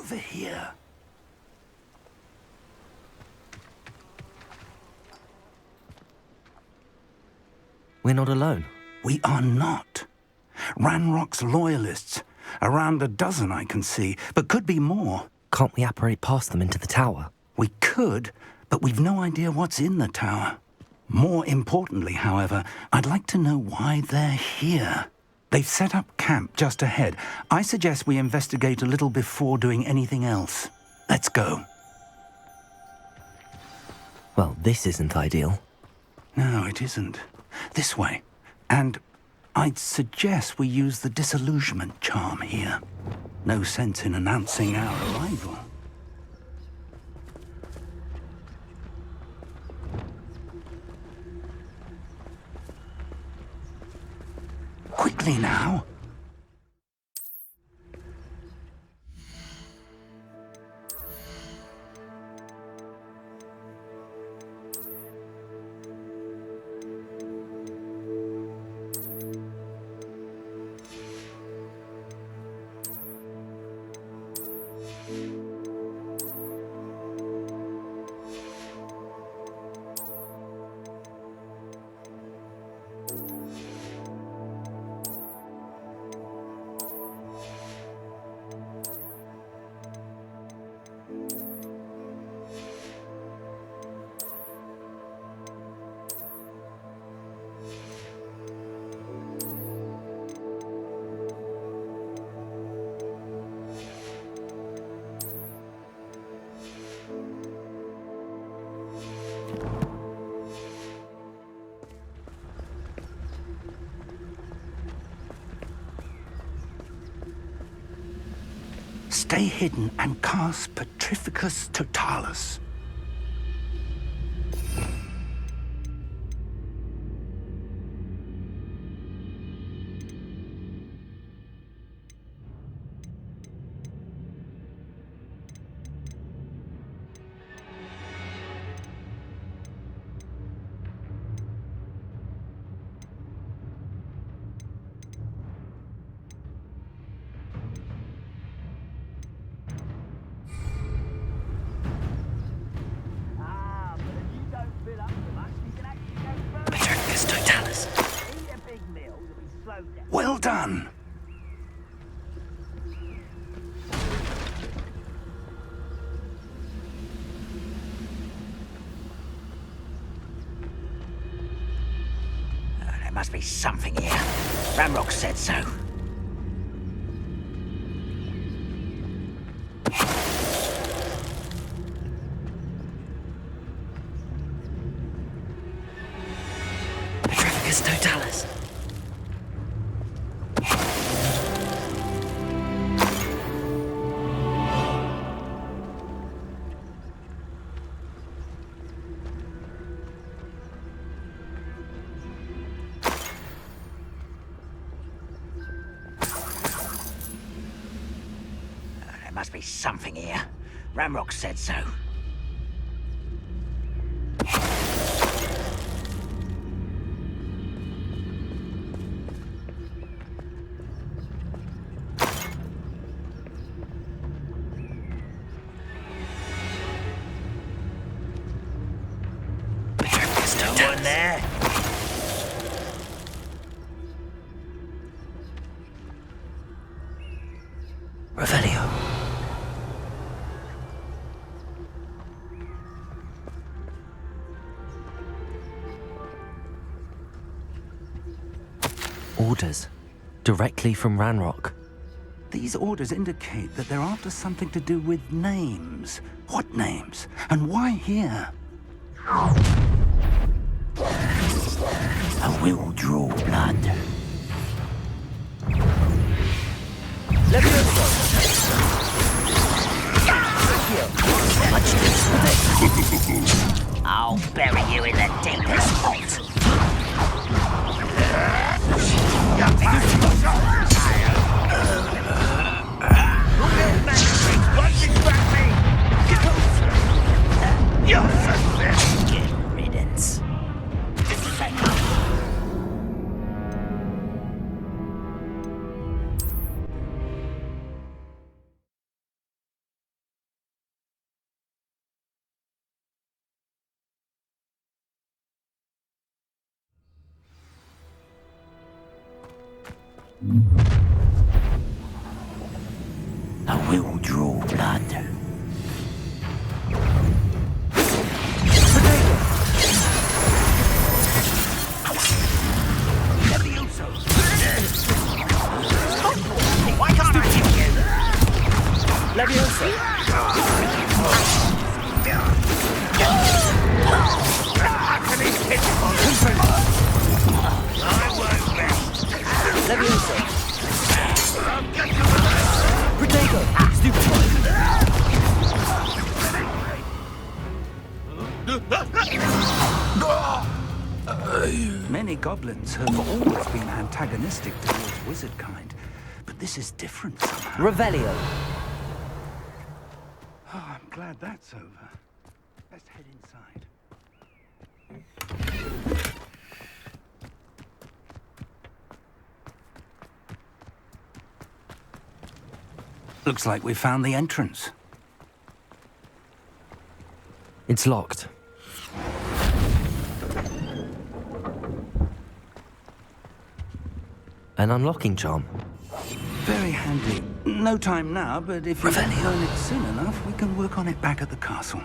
over here. We're not alone. We are not. Ranrock's loyalists. Around a dozen I can see, but could be more. Can't we apparate past them into the tower? We could, but we've no idea what's in the tower. More importantly, however, I'd like to know why they're here. They've set up camp just ahead. I suggest we investigate a little before doing anything else. Let's go. Well, this isn't ideal. No, it isn't. This way. And I'd suggest we use the disillusionment charm here. No sense in announcing our arrival. Quickly now. Stay hidden and cast Petrificus Totalis. Petrificus Totalis. Well done. There must be something here. Ranrock said so. Petrificus Totalis. There must be something here. Ranrock said so. Petrificus No one Totalis. there. Revelio. Orders. Directly from Ranrock. These orders indicate that they're after something to do with names. What names? And why here? I will draw blood. I'll bury you in the deepest vault. I will draw blood. Why can't I hit you? Leviosa! Leviosa! Protego! Stupid! Many goblins have always been antagonistic towards wizard kind, but this is different somehow. Revelio! Oh, I'm glad that's over. Let's head inside. Looks like we found the entrance. It's locked. An unlocking charm. Very handy. No time now, but if we Revelio. learn it soon enough, we can work on it back at the castle.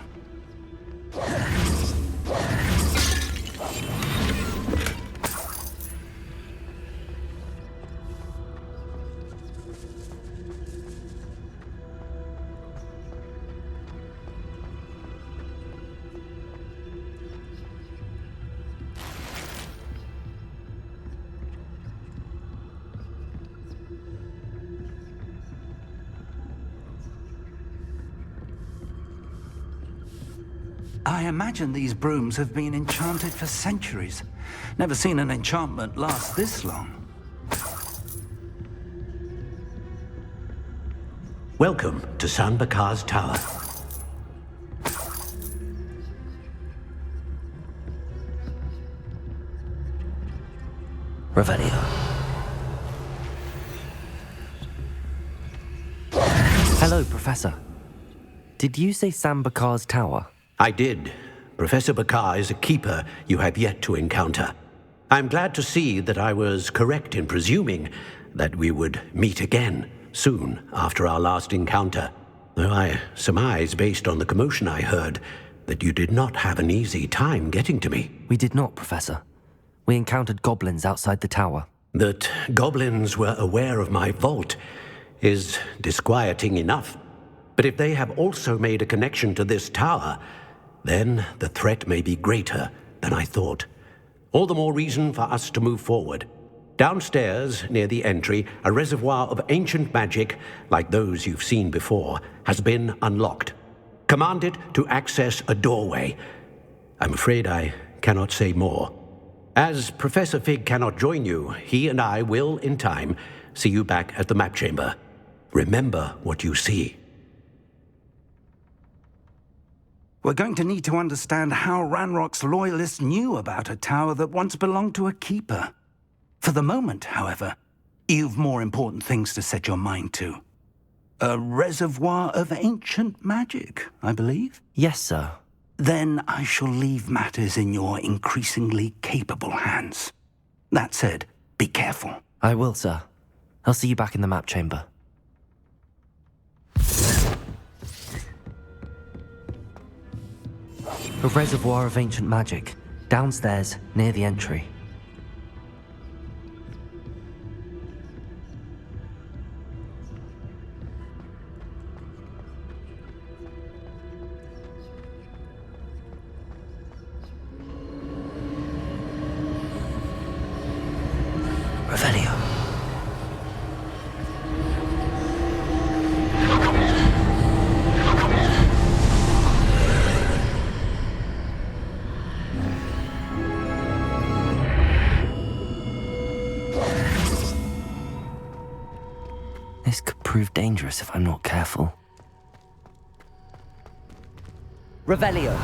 I imagine these brooms have been enchanted for centuries. Never seen an enchantment last this long. Welcome to San Bakar's Tower. Revelio. Hello, Professor. Did you say Sam Bakar's tower? I did. Professor Bakar is a keeper you have yet to encounter. I'm glad to see that I was correct in presuming that we would meet again soon after our last encounter. Though I surmise, based on the commotion I heard, that you did not have an easy time getting to me. We did not, Professor. We encountered goblins outside the tower. That goblins were aware of my vault is disquieting enough. But if they have also made a connection to this tower, then the threat may be greater than I thought. All the more reason for us to move forward. Downstairs, near the entry, a reservoir of ancient magic, like those you've seen before, has been unlocked. Command it to access a doorway. I'm afraid I cannot say more. As Professor Fig cannot join you, he and I will, in time, see you back at the map chamber. Remember what you see. We're going to need to understand how Ranrock's loyalists knew about a tower that once belonged to a keeper. For the moment, however, you've more important things to set your mind to. A reservoir of ancient magic, I believe? Yes, sir. Then I shall leave matters in your increasingly capable hands. That said, be careful. I will, sir. I'll see you back in the map chamber. A reservoir of ancient magic, downstairs, near the entry. Revelio. This could prove dangerous if I'm not careful. Revelio.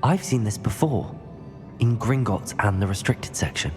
I've seen this before, in Gringotts and the restricted section.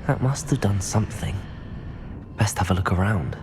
That must have done something. Best have a look around.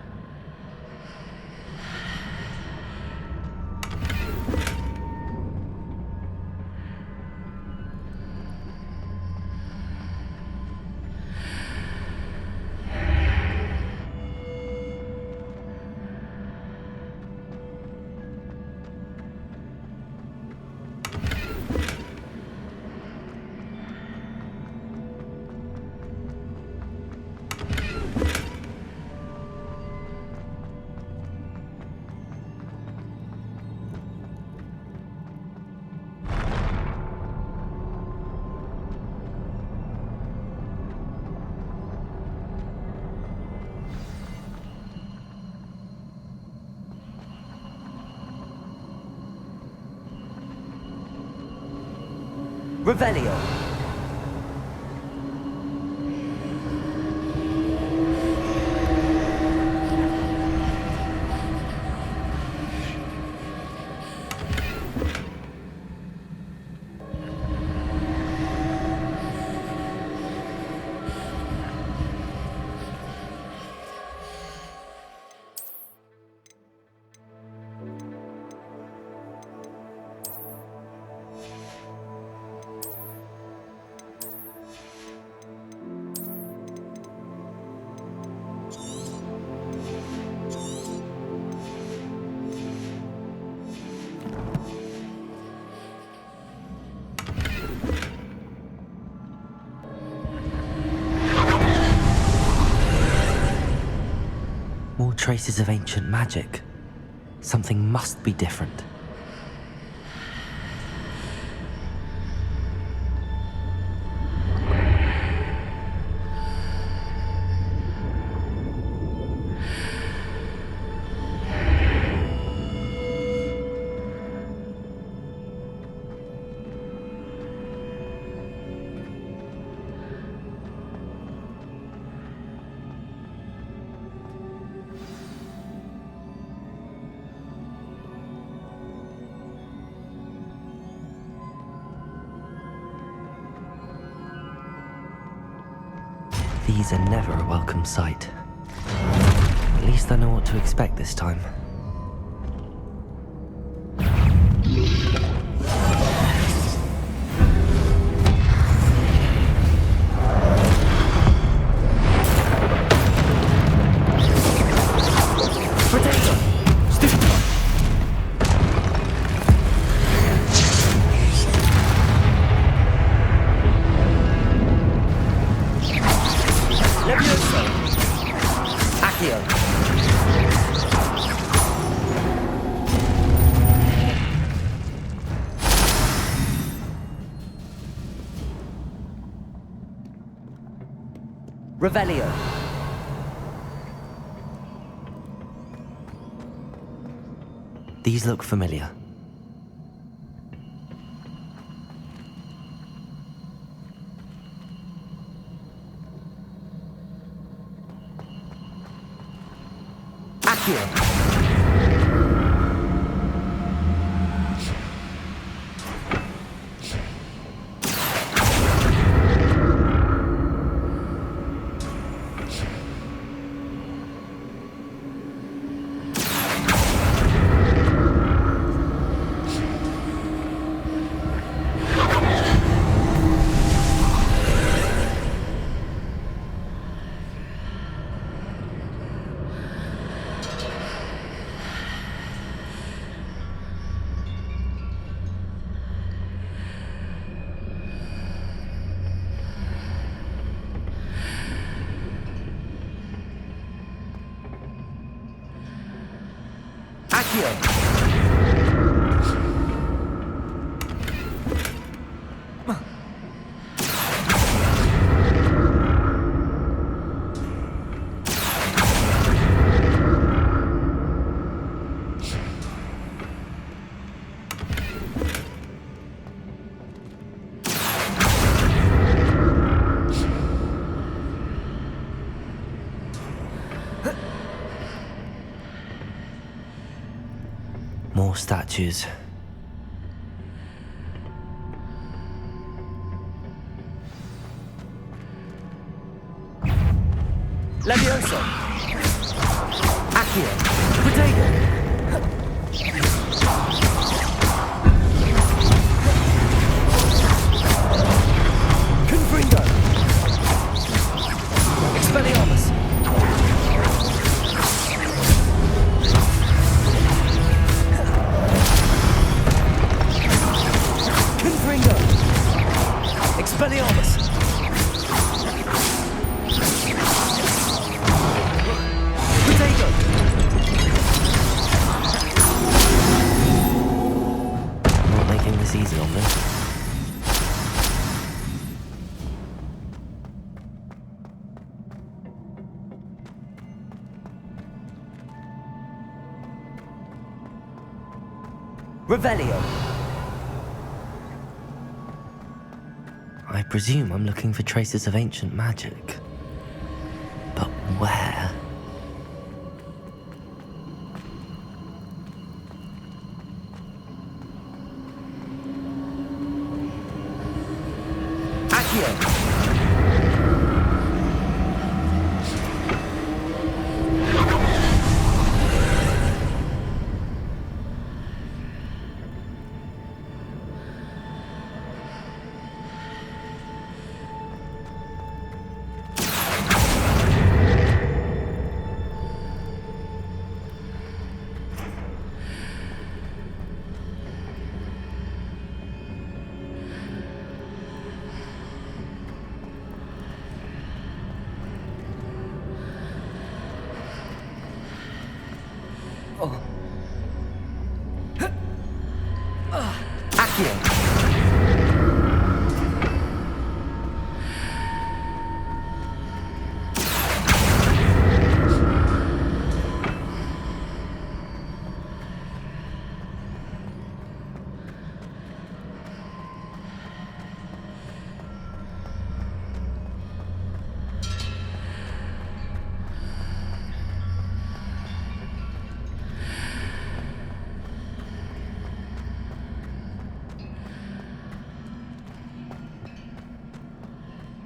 Revelio. More traces of ancient magic. Something must be different. These are never a welcome sight. At least I know what to expect this time. Revelio. These look familiar. Accio. More statues. Levioso! Accio! Potato! Confringo! Expelliarmus! Confringo! Expelliarmus! Potato! Not making this easy on me. Revelio! I presume I'm looking for traces of ancient magic. But where? Accio! Accio!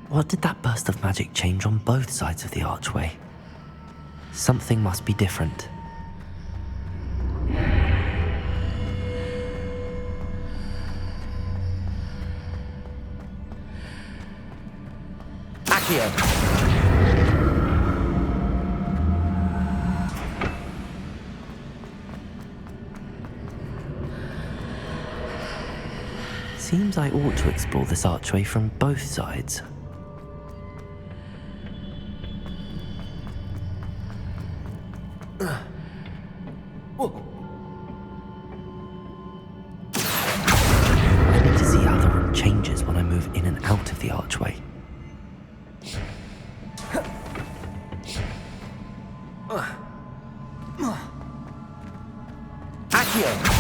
What did that burst of magic change on both sides of the archway? Something must be different. Accio! Seems I ought to explore this archway from both sides. I need to see how the room changes when I move in and out of the archway. Accio!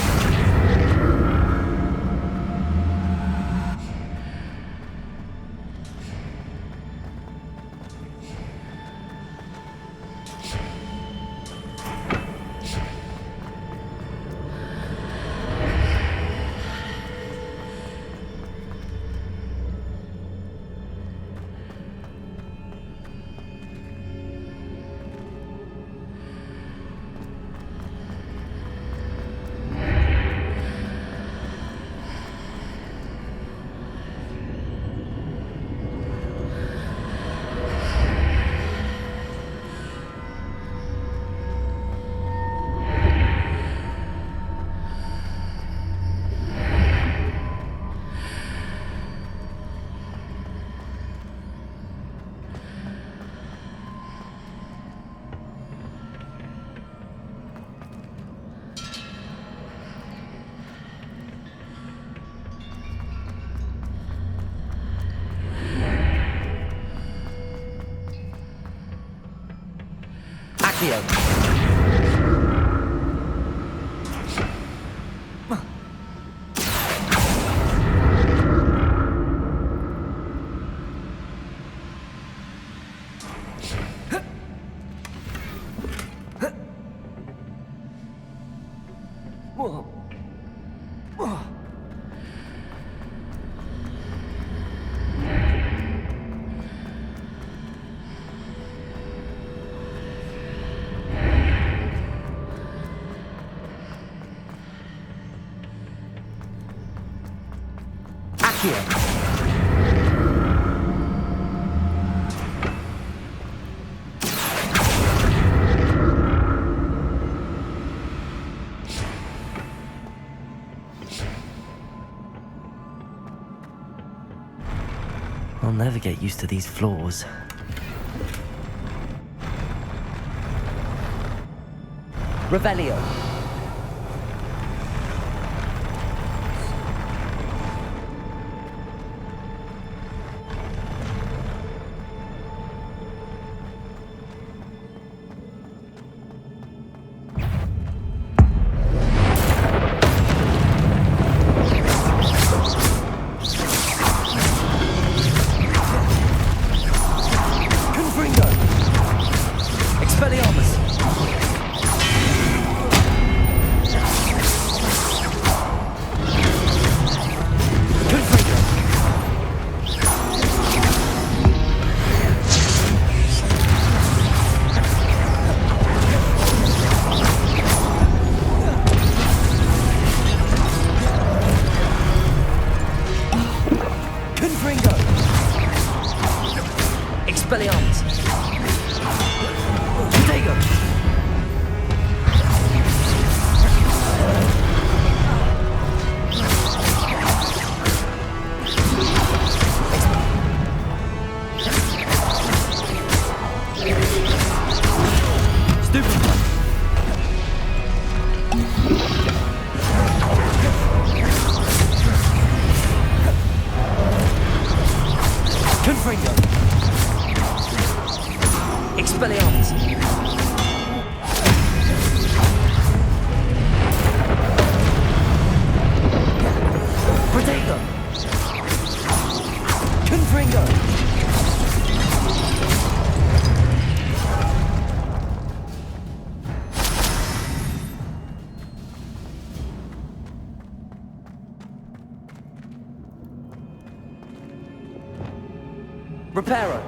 Accio. I'll never get used to these floors. Revelio. Confringo. Expelliarmus. Confringo. Expelliarmus. Protego. Stupid. Confringo. Expelliarmus. Protego. Confringo. Reparo.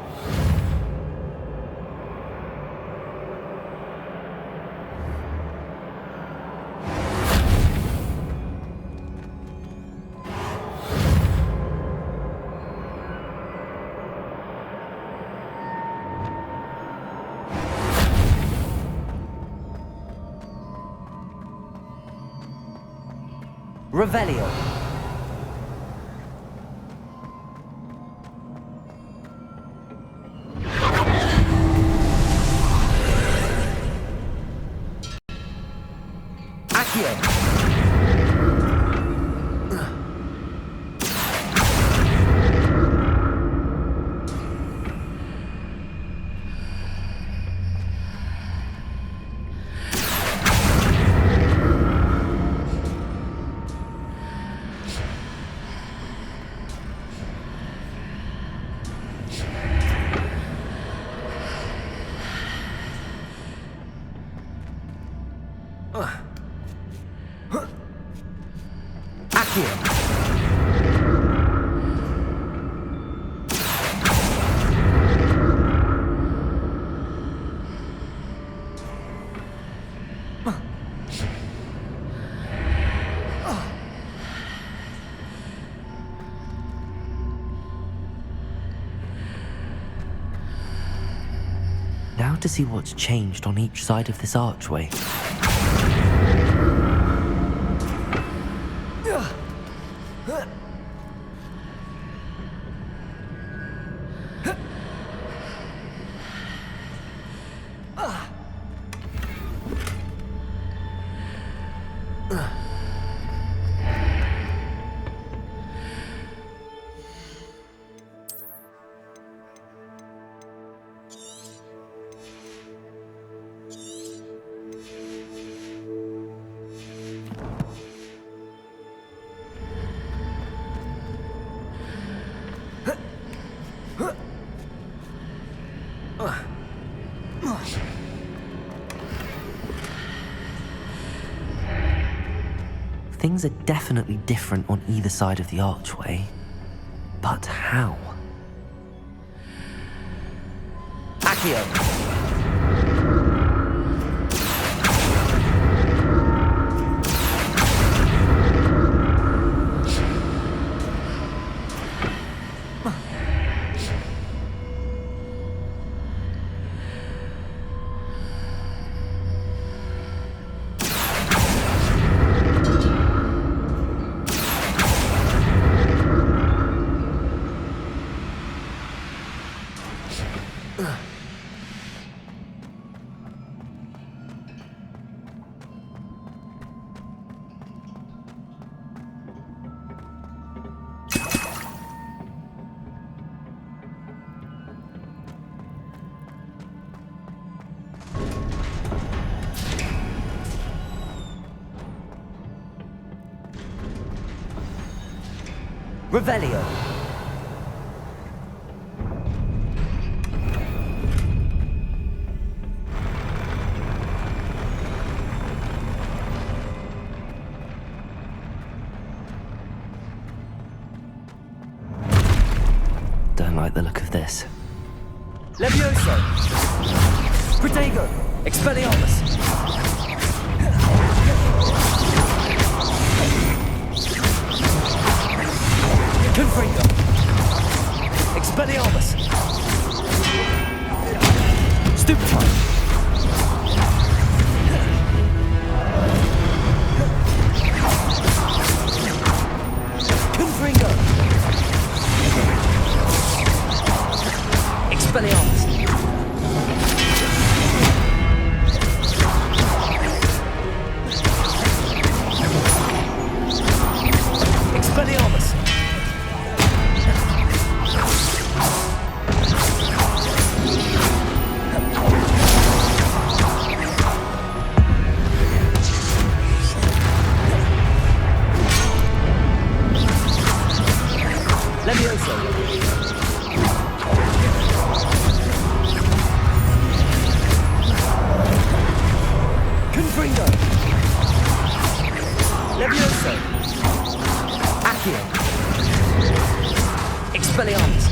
Revelio. Accio. Accio. Now to see what's changed on each side of this archway. Things are definitely different on either side of the archway. But how? Accio. Revelio. Don't like the look of this. Levioso. Protego. Expelliarmus. Confringo. Expelliarmus. Stupefy. Confringo. Expelliarmus. Expelliarmus. Levioso. Confringo. Levioso. Accio. Expelliarmus.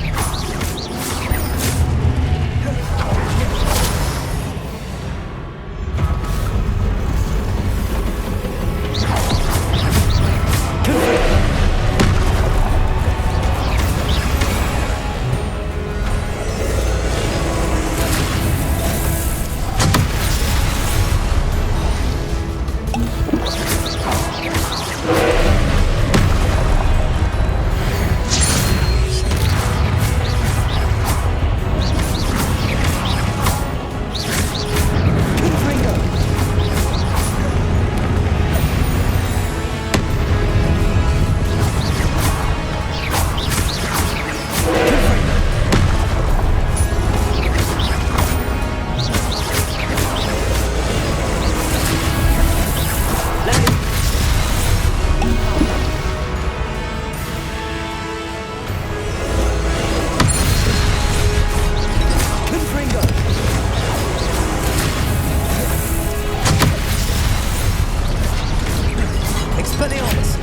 Expelliarmus.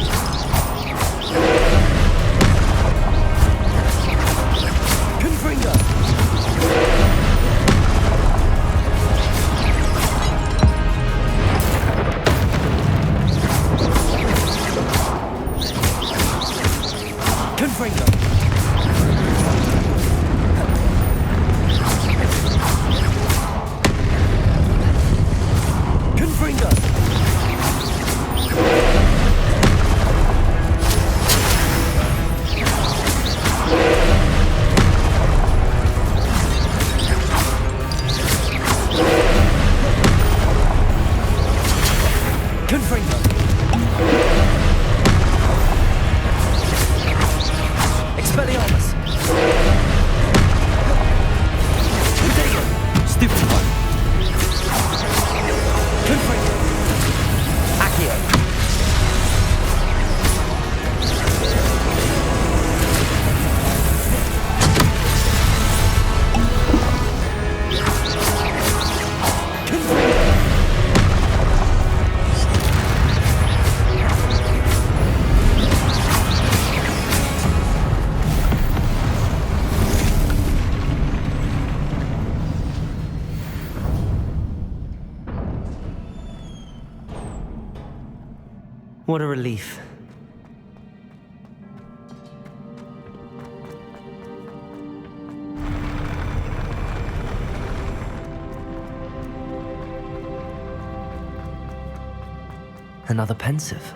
Confringo. Confringo. Confringo. Confringo. Expelliarmus. Protego. Stupefy. Confringo. Accio. Confringo. What a relief. Another pensive.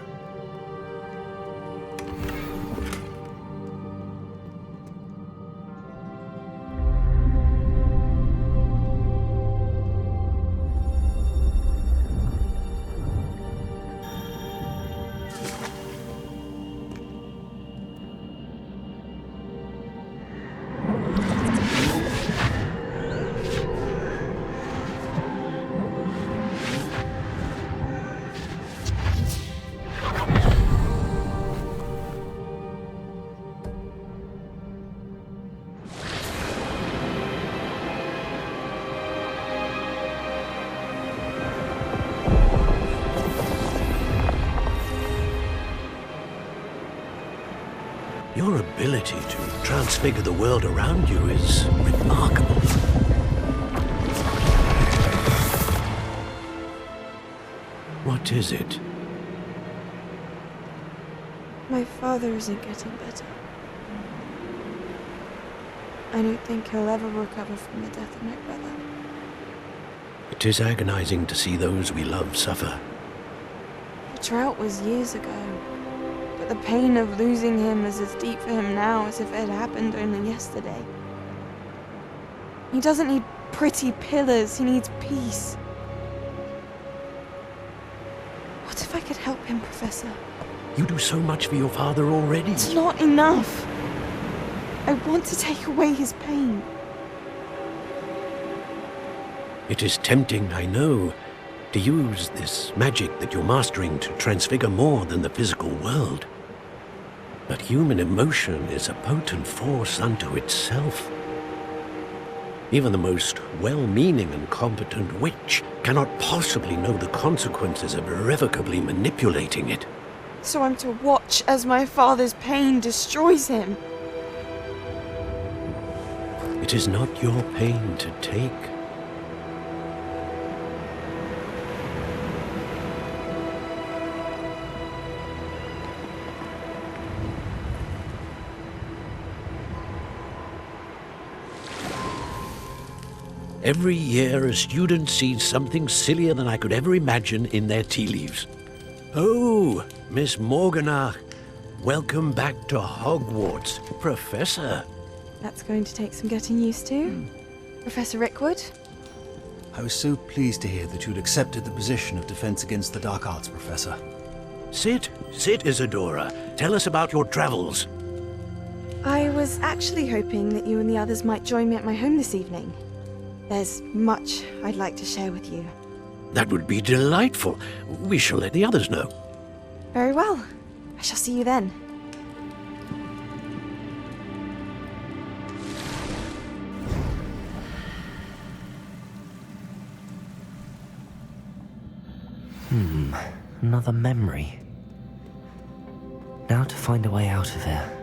Your ability to transfigure the world around you is remarkable. What is it? My father isn't getting better. I don't think he'll ever recover from the death of my brother. It is agonizing to see those we love suffer. The drought was years ago, but the pain of losing him is as deep for him now as if it had happened only yesterday. He doesn't need pretty pillars, he needs peace. What if I could help him, Professor? You do so much for your father already. It's not enough. I want to take away his pain. It is tempting, I know, to use this magic that you're mastering to transfigure more than the physical world. But human emotion is a potent force unto itself. Even the most well-meaning and competent witch cannot possibly know the consequences of irrevocably manipulating it. So I'm to watch as my father's pain destroys him. It is not your pain to take. Every year, a student sees something sillier than I could ever imagine in their tea leaves. Oh, Miss Morganach, welcome back to Hogwarts, Professor. That's going to take some getting used to. Professor Rickwood? I was so pleased to hear that you'd accepted the position of Defense Against the Dark Arts, Professor. Sit, Isadora. Tell us about your travels. I was actually hoping that you and the others might join me at my home this evening. There's much I'd like to share with you. That would be delightful. We shall let the others know. Very well. I shall see you then. Another memory. Now to find a way out of here.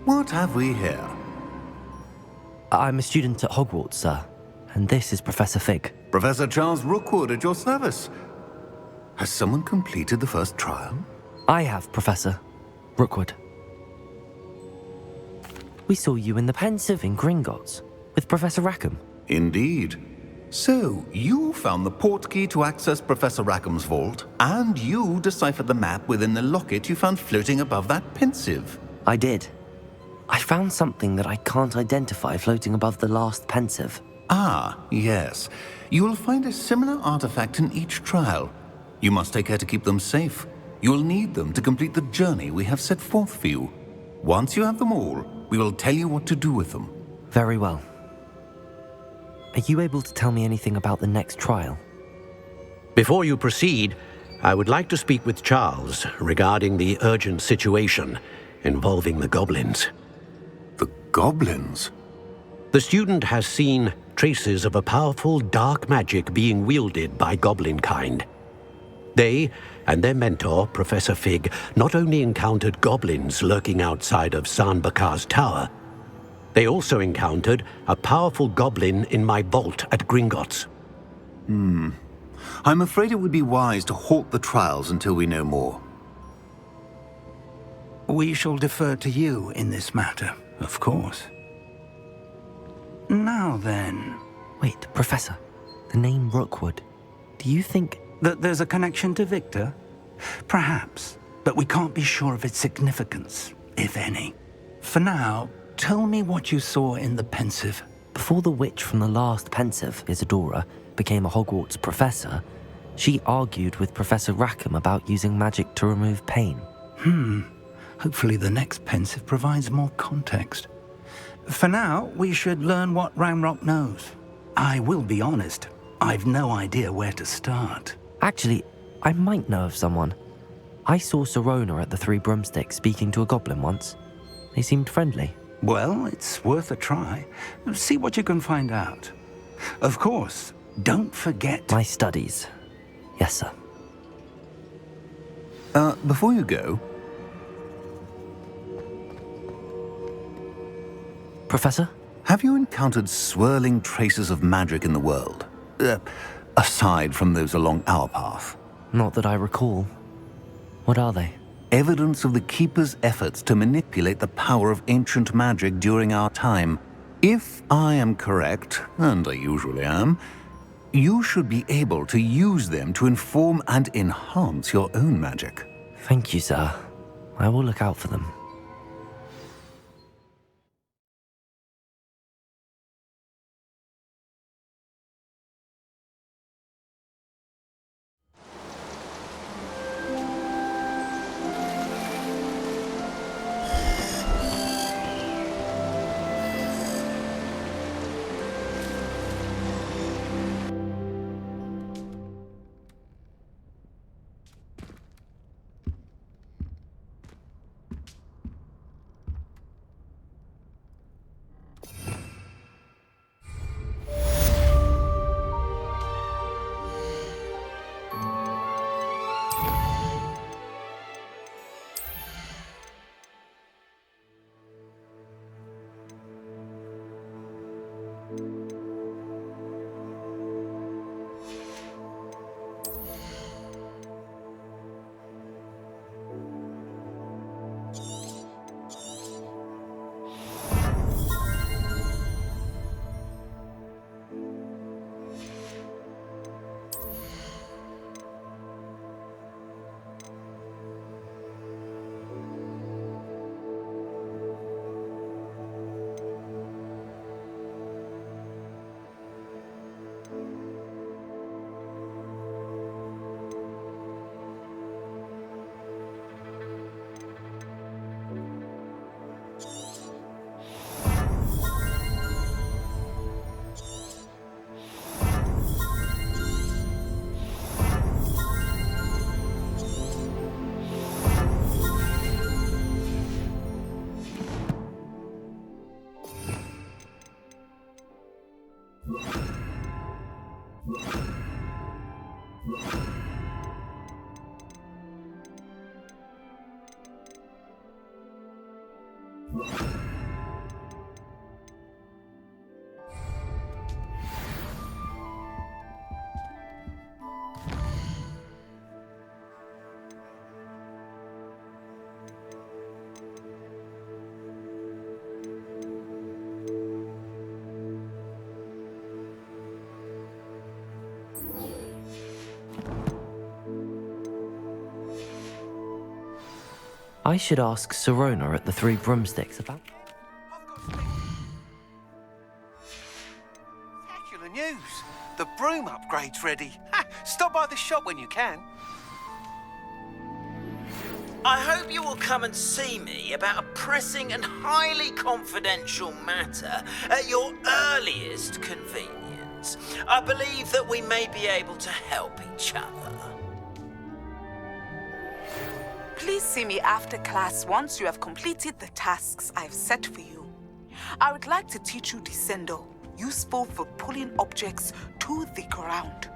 What have we here? I'm a student at Hogwarts, sir. And this is Professor Fig. Professor Charles Rookwood at your service. Has someone completed the first trial? I have, Professor Rookwood. We saw you in the Pensive in Gringotts with Professor Rackham. Indeed. So, you found the portkey to access Professor Rackham's vault, and you deciphered the map within the locket you found floating above that Pensive. I did. I found something that I can't identify floating above the last Pensive. Ah, yes. You will find a similar artifact in each trial. You must take care to keep them safe. You will need them to complete the journey we have set forth for you. Once you have them all, we will tell you what to do with them. Very well. Are you able to tell me anything about the next trial? Before you proceed, I would like to speak with Charles regarding the urgent situation involving the goblins. The goblins? The student has seen traces of a powerful dark magic being wielded by goblin kind. They and their mentor, Professor Fig, not only encountered goblins lurking outside of San Bakar's tower, they also encountered a powerful goblin in my vault at Gringotts. I'm afraid it would be wise to halt the trials until we know more. We shall defer to you in this matter, of course. Now then, Wait, Professor, the name Rookwood. Do you think... that there's a connection to Victor? Perhaps, but we can't be sure of its significance, if any. For now, tell me what you saw in the pensive. Before the witch from the last pensive, Isadora, became a Hogwarts professor, she argued with Professor Rackham about using magic to remove pain. Hopefully the next pensive provides more context. For now, we should learn what Ramrock knows. I will be honest, I've no idea where to start. Actually, I might know of someone. I saw Sirona at the Three Broomsticks speaking to a goblin once. They seemed friendly. Well, it's worth a try. See what you can find out. Of course, don't forget... My studies. Yes, sir. Before you go, Professor? have you encountered swirling traces of magic in the world? Aside from those along our path. Not that I recall. What are they? Evidence of the Keeper's efforts to manipulate the power of ancient magic during our time. If I am correct, and I usually am, you should be able to use them to inform and enhance your own magic. Thank you, sir. I will look out for them. I should ask Sirona at the Three Broomsticks about... Spectacular news! The broom upgrade's ready. Ha! Stop by the shop when you can. I hope you will come and see me about a pressing and highly confidential matter at your earliest convenience. I believe that we may be able to help each other. Please see me after class once you have completed the tasks I've set for you. I would like to teach you Descendo, useful for pulling objects to the ground.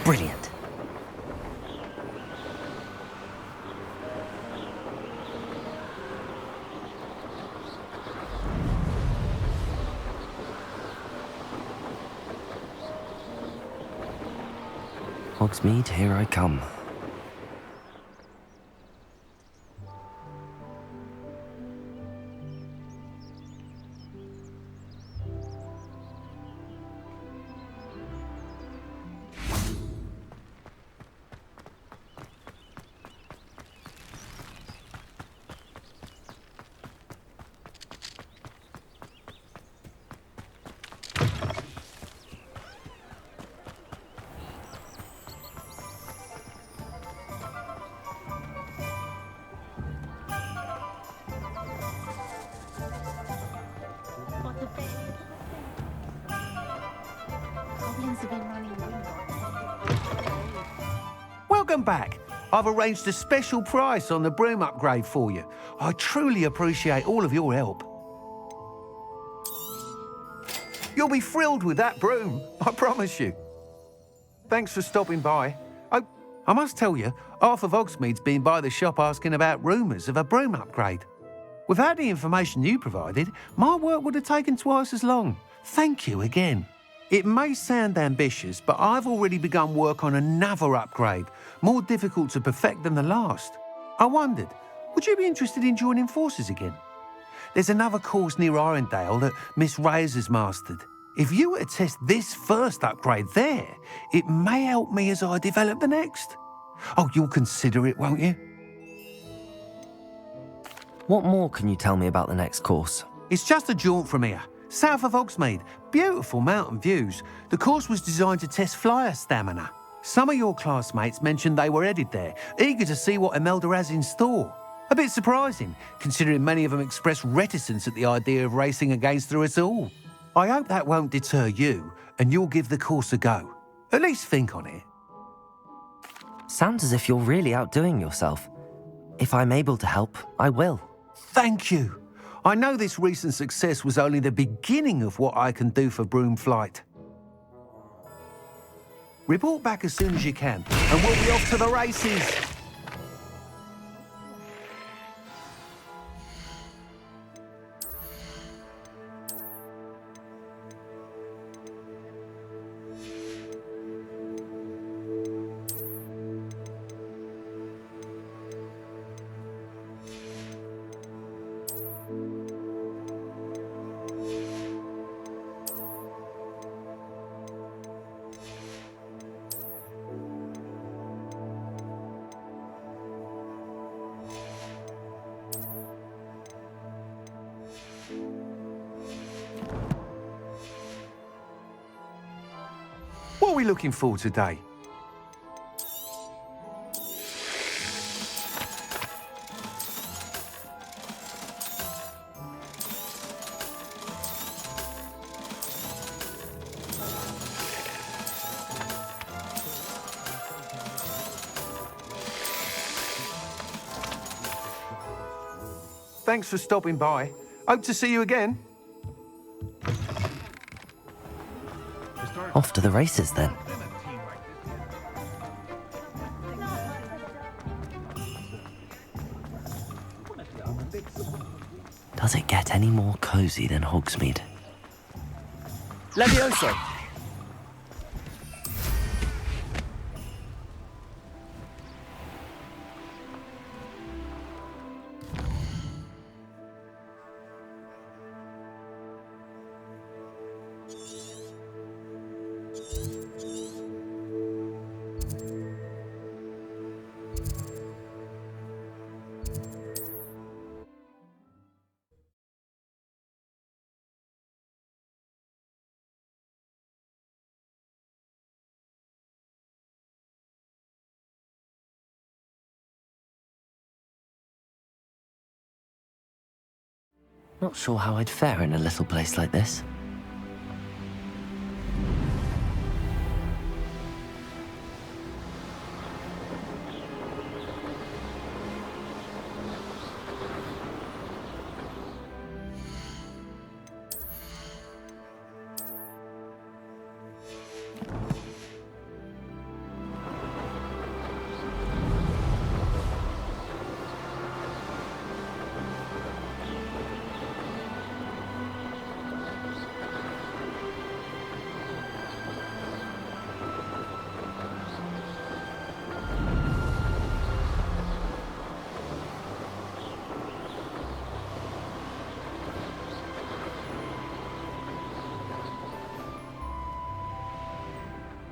Brilliant. Hogsmeade, here I come. Welcome back. I've arranged a special price on the broom upgrade for you. I truly appreciate all of your help. You'll be thrilled with that broom, I promise you. Thanks for stopping by. I must tell you, half of Hogsmeade's been by the shop asking about rumours of a broom upgrade. Without the information you provided, my work would have taken twice as long. Thank you again. It may sound ambitious, but I've already begun work on another upgrade, more difficult to perfect than the last. I wondered, would you be interested in joining forces again? There's another course near Irondale that Miss Reyes has mastered. If you were to test this first upgrade there, it may help me as I develop the next. Oh, you'll consider it, won't you? What more can you tell me about the next course? It's just a jaunt from here, south of Hogsmeade. Beautiful mountain views. The course was designed to test flyer stamina. Some of your classmates mentioned they were headed there, eager to see what Imelda has in store. A bit surprising, considering many of them expressed reticence at the idea of racing against her at all. I hope that won't deter you, and you'll give the course a go. At least think on it. Sounds as if you're really outdoing yourself. If I'm able to help, I will. Thank you. I know this recent success was only the beginning of what I can do for broom flight. Report back as soon as you can, and we'll be off to the races. What are we looking for today? Thanks for stopping by. Hope to see you again. Off to the races then. Does it get any more cozy than Hogsmeade? Levioso! Not sure how I'd fare in a little place like this.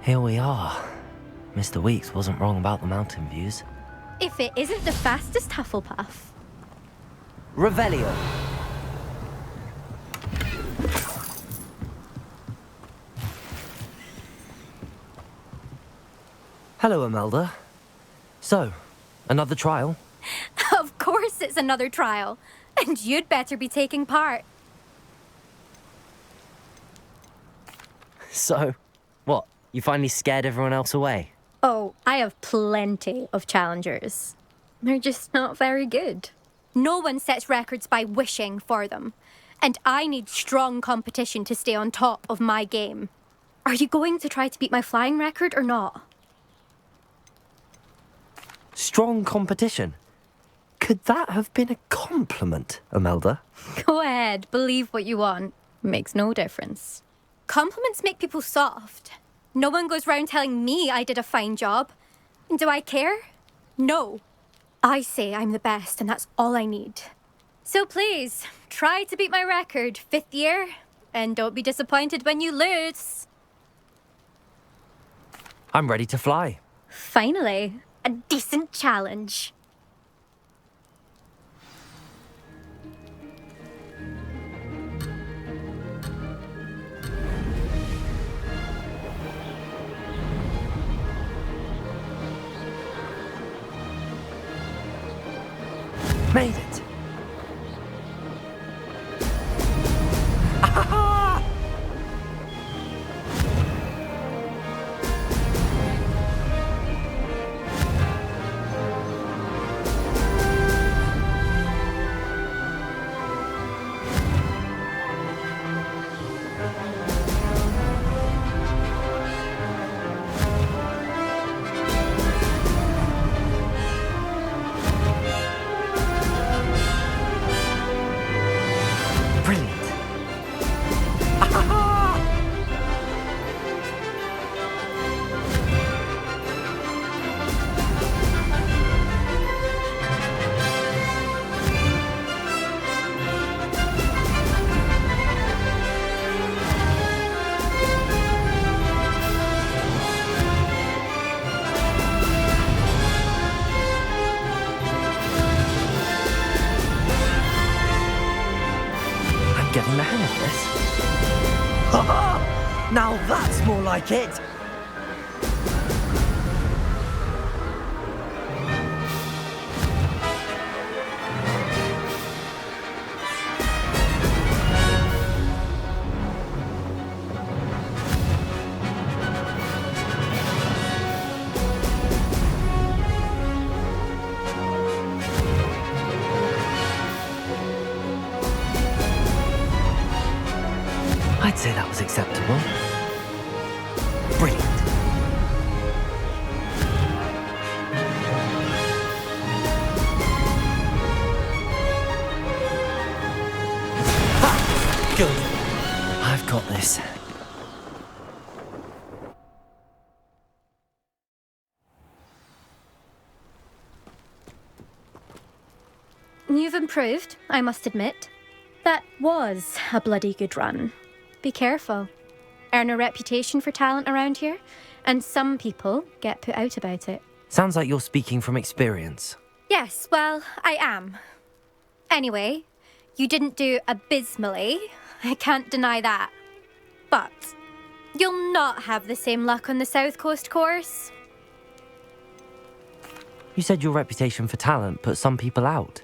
Here we are. Mr. Weeks wasn't wrong about the mountain views. If it isn't the fastest Hufflepuff. Revelio. Hello, Imelda. So, another trial? Of course it's another trial. And you'd better be taking part. So, what? You finally scared everyone else away? Oh, I have plenty of challengers. They're just not very good. No one sets records by wishing for them. And I need strong competition to stay on top of my game. Are you going to try to beat my flying record or not? Strong competition? Could that have been a compliment, Imelda? Go ahead, believe what you want. Makes no difference. Compliments make people soft. No one goes round telling me I did a fine job. And do I care? No. I say I'm the best, and that's all I need. So please, try to beat my record, 5th year, and don't be disappointed when you lose. I'm ready to fly. Finally, a decent challenge. Made it! Getting the hang of this. Ha-ha! Now that's more like it! I'd say that was acceptable. Brilliant. Ha! Good. I've got this. You've improved, I must admit. That was a bloody good run. Be careful. Earn a reputation for talent around here, and some people get put out about it. Sounds like you're speaking from experience. Yes, well, I am. Anyway, you didn't do abysmally. I can't deny that. But you'll not have the same luck on the South Coast course. You said your reputation for talent put some people out.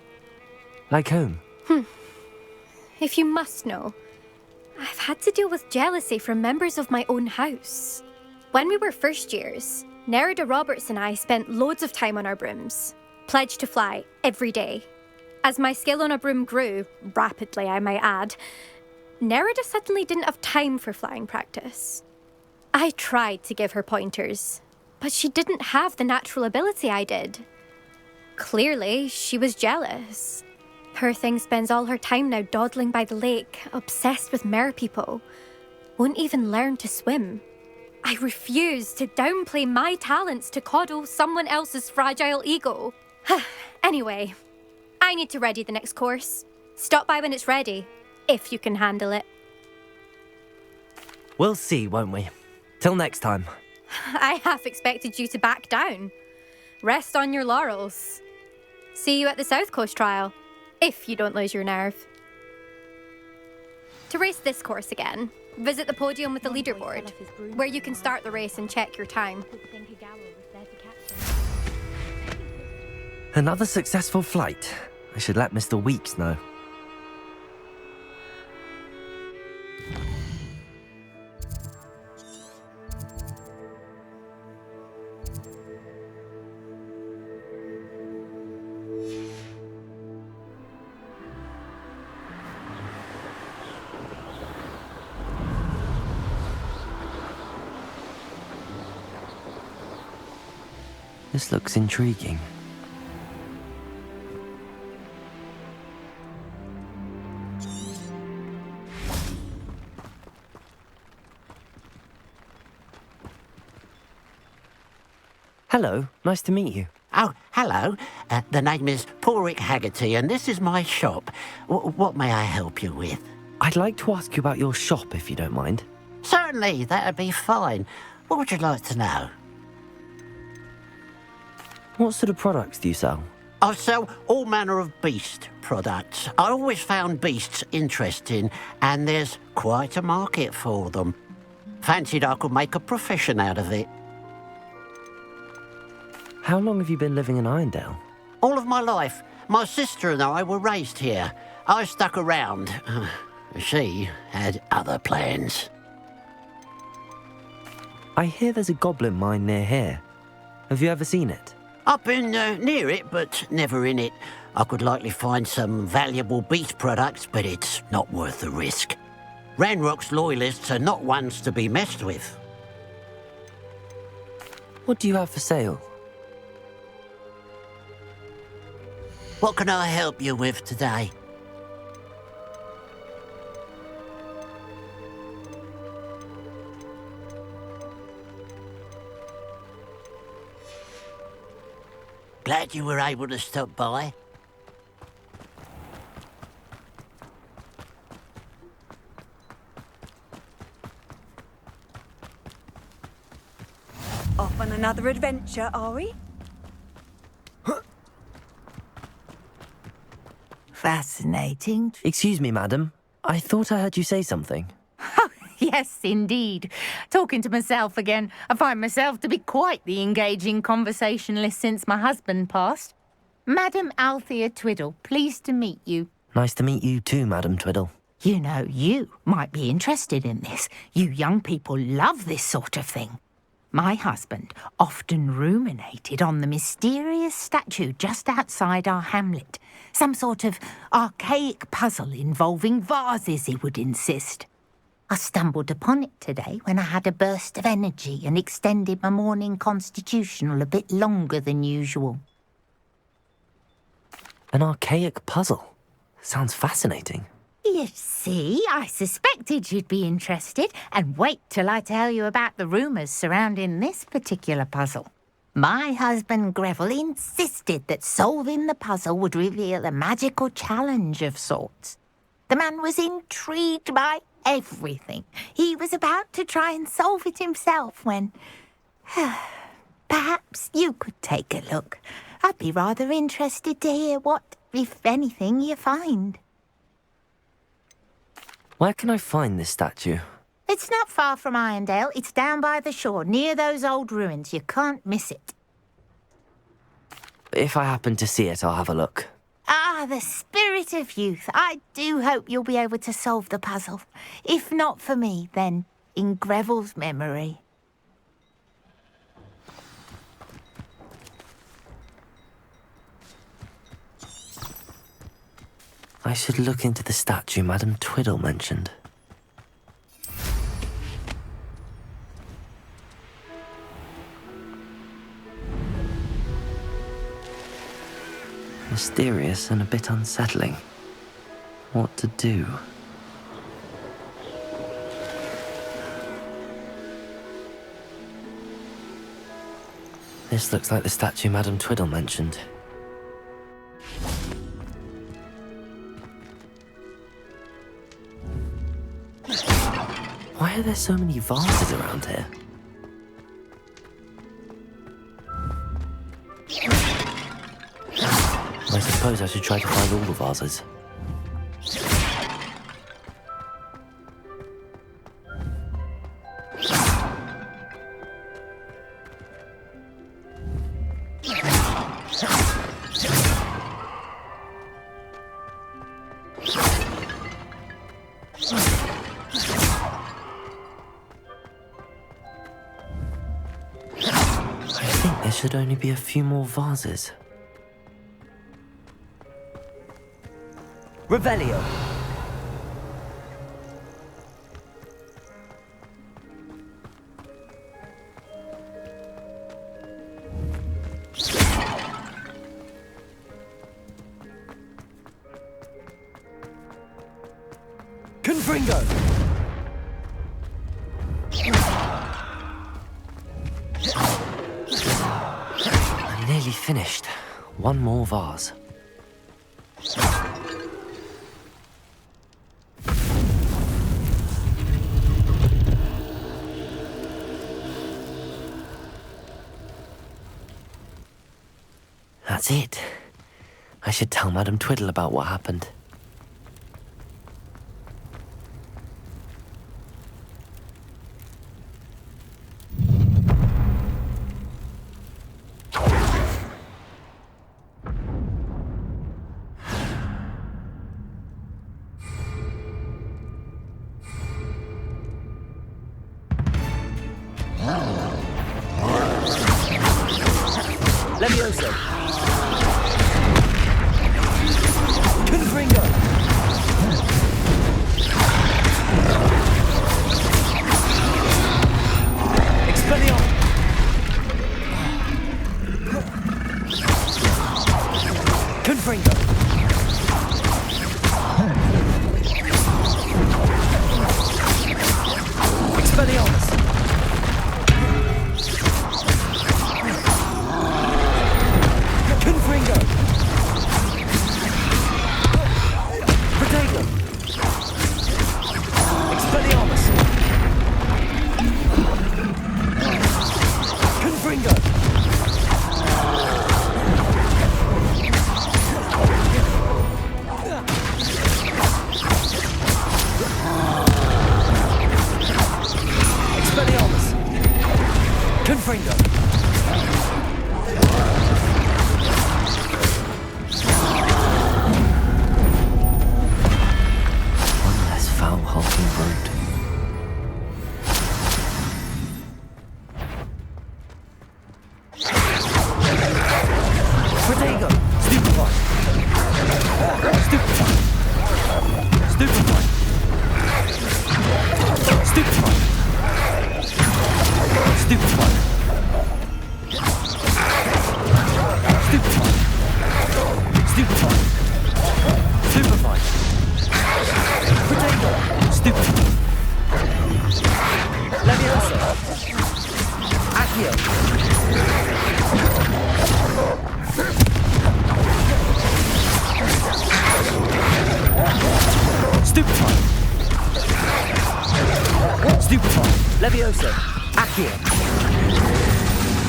Like whom? If you must know, I've had to deal with jealousy from members of my own house. When we were first years, Nerida Roberts and I spent loads of time on our brooms, pledged to fly every day. As my skill on a broom grew, rapidly I might add, Nerida suddenly didn't have time for flying practice. I tried to give her pointers, but she didn't have the natural ability I did. Clearly, she was jealous. Poor thing spends all her time now dawdling by the lake, obsessed with merpeople. Won't even learn to swim. I refuse to downplay my talents to coddle someone else's fragile ego. Anyway, I need to ready the next course. Stop by when it's ready, if you can handle it. We'll see, won't we? Till next time. I half expected you to back down. Rest on your laurels. See you at the South Coast trial. If you don't lose your nerve. To race this course again, visit the podium with the leaderboard, where you can start the race and check your time. Another successful flight. I should let Mr. Weeks know. This looks intriguing. Hello, nice to meet you. Oh, hello. The name is Porrick Haggerty, and this is my shop. What may I help you with? I'd like to ask you about your shop, if you don't mind. Certainly, that'd be fine. What would you like to know? What sort of products do you sell? I sell all manner of beast products. I always found beasts interesting, and there's quite a market for them. Fancied I could make a profession out of it. How long have you been living in Irondale? All of my life. My sister and I were raised here. I stuck around. She had other plans. I hear there's a goblin mine near here. Have you ever seen it? I've been near it, but never in it. I could likely find some valuable beast products, but it's not worth the risk. Ranrock's loyalists are not ones to be messed with. What do you have for sale? What can I help you with today? Glad you were able to stop by. Off on another adventure, are we? Fascinating. Excuse me, madam. I thought I heard you say something. Yes, indeed. Talking to myself again. I find myself to be quite the engaging conversationalist since my husband passed. Madam Althea Twiddle, pleased to meet you. Nice to meet you too, Madam Twiddle. You know, you might be interested in this. You young people love this sort of thing. My husband often ruminated on the mysterious statue just outside our hamlet. Some sort of archaic puzzle involving vases, he would insist. I stumbled upon it today when I had a burst of energy and extended my morning constitutional a bit longer than usual. An archaic puzzle? Sounds fascinating. You see, I suspected you'd be interested, and wait till I tell you about the rumours surrounding this particular puzzle. My husband Greville insisted that solving the puzzle would reveal a magical challenge of sorts. The man was intrigued by everything. He was about to try and solve it himself when... Perhaps you could take a look. I'd be rather interested to hear what, if anything, you find. Where can I find this statue? It's not far from Irondale. It's down by the shore, near those old ruins. You can't miss it. If I happen to see it, I'll have a look. Ah, the spirit of youth. I do hope you'll be able to solve the puzzle. If not for me, then in Greville's memory. I should look into the statue Madam Twiddle mentioned. Mysterious and a bit unsettling. What to do? This looks like the statue Madam Twiddle mentioned. Why are there so many vases around here? I suppose I should try to find all the vases. I think there should only be a few more vases. Revelio. Confringo! I'm nearly finished. One more vase. That's it. I should tell Madame Twiddle about what happened. Levioso! Confringo! Expelliarmus! Confringo! Expelliarmus! Confringo! Protego! Expelliarmus! Confringo! Expelliarmus! Confringo! Hulking brute. Protego! Stupefy! Stupefy! Stupefy! Stupefy! Stupefy! Stupefy! Stupefy! Stupefy! Protego! Stupefy! Levioso! Accio! Stupefy! Stupefy! Levioso! Accio!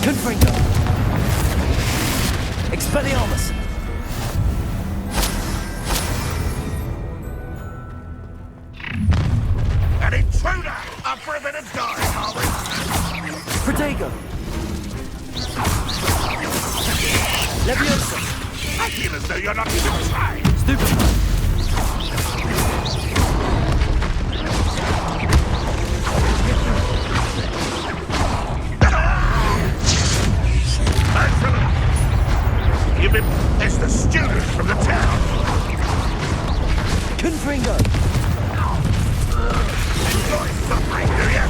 Confringo! Expelliarmus! An intruder! Up for a bit of dying, are we? Protego! Leviosa! I feel as though you're not even trying! Stupefy! Excellent! You've been as the student from the town! Confringo! Enjoy suffering, do you?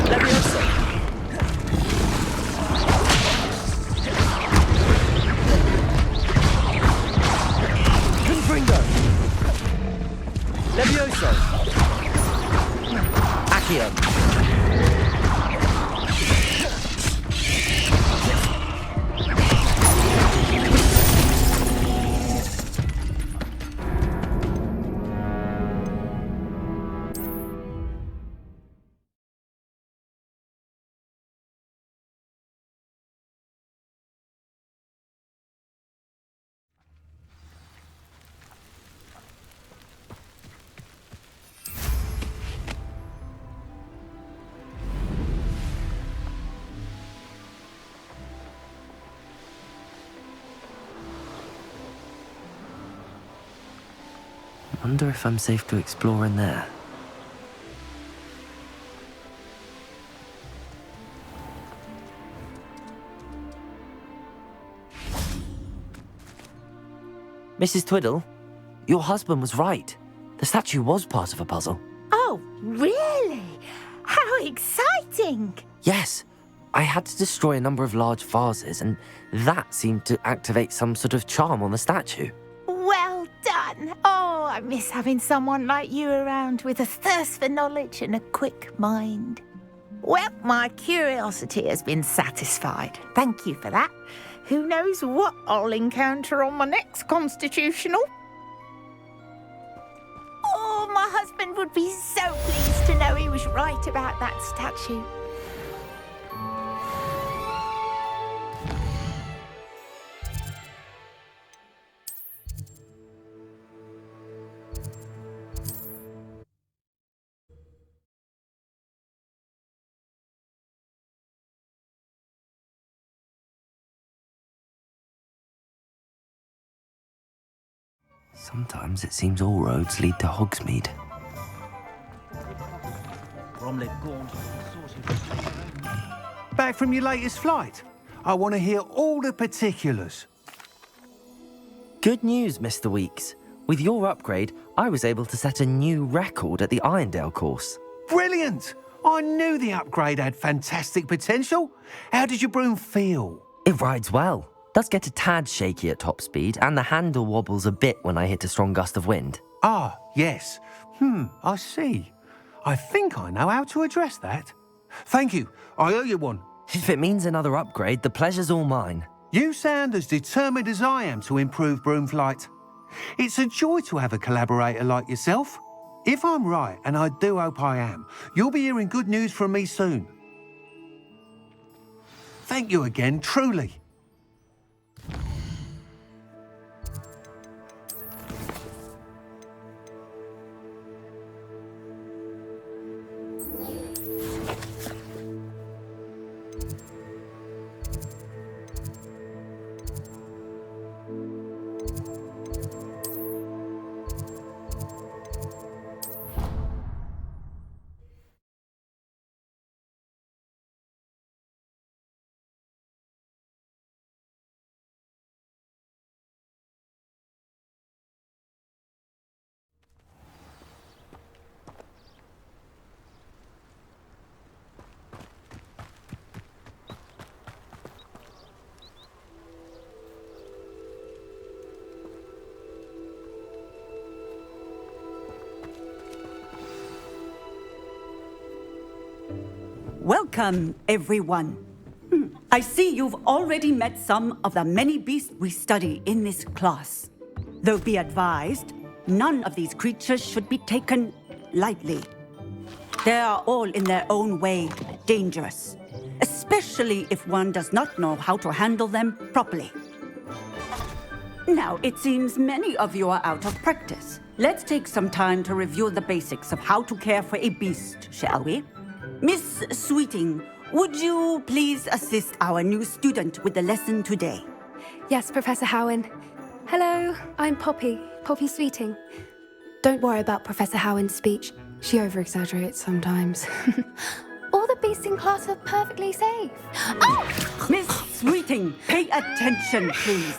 Leviosa! Confringo! Levioso! Accio! Wonder if I'm safe to explore in there. Mrs. Twiddle, your husband was right. The statue was part of a puzzle. Oh, Really? How exciting! Yes, I had to destroy a number of large vases, and that seemed to activate some sort of charm on the statue. Well done! Oh, I miss having someone like you around with a thirst for knowledge and a quick mind. Well, my curiosity has been satisfied. Thank you for that. Who knows what I'll encounter on my next constitutional? Oh, my husband would be so pleased to know he was right about that statue. Sometimes it seems all roads lead to Hogsmeade. Back from your latest flight? I want to hear all the particulars. Good news, Mr. Weeks. With your upgrade, I was able to set a new record at the Irondale course. Brilliant! I knew the upgrade had fantastic potential. How did your broom feel? It rides well. Does get a tad shaky at top speed, and the handle wobbles a bit when I hit a strong gust of wind. Ah, yes. I see. I think I know how to address that. Thank you. I owe you one. If it means another upgrade, the pleasure's all mine. You sound as determined as I am to improve broom flight. It's a joy to have a collaborator like yourself. If I'm right, and I do hope I am, you'll be hearing good news from me soon. Thank you again, truly. Welcome, everyone. I see you've already met some of the many beasts we study in this class. Though be advised, none of these creatures should be taken lightly. They are all in their own way dangerous, especially if one does not know how to handle them properly. Now, it seems many of you are out of practice. Let's take some time to review the basics of how to care for a beast, shall we? Miss Sweeting, would you please assist our new student with the lesson today? Yes, Professor Howen. Hello, I'm Poppy Sweeting. Don't worry about Professor Howen's speech. She over-exaggerates sometimes. All the beasts in class are perfectly safe. Oh! Miss Sweeting, pay attention, please.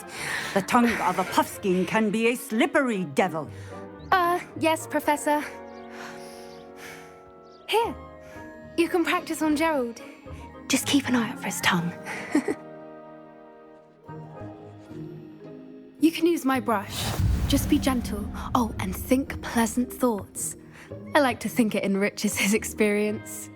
The tongue of a puffskein can be a slippery devil. Yes, Professor. Here. You can practice on Gerald. Just keep an eye out for his tongue. You can use my brush. Just be gentle. Oh, and think pleasant thoughts. I like to think it enriches his experience.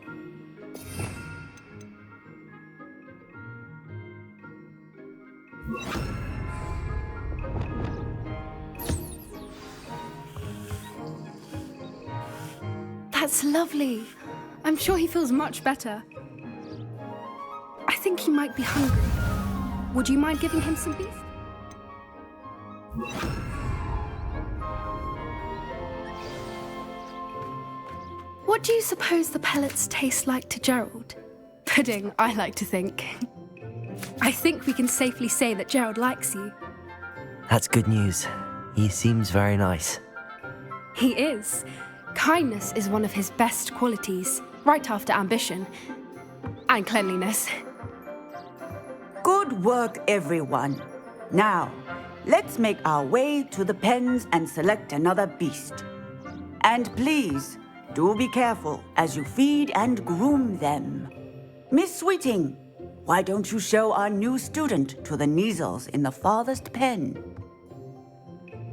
That's lovely. I'm sure he feels much better. I think he might be hungry. Would you mind giving him some beef? What do you suppose the pellets taste like to Gerald? Pudding, I like to think. I think we can safely say that Gerald likes you. That's good news. He seems very nice. He is. Kindness is one of his best qualities, right after ambition. And cleanliness. Good work, everyone. Now, let's make our way to the pens and select another beast. And please, do be careful as you feed and groom them. Miss Sweeting, why don't you show our new student to the Neasels in the farthest pen?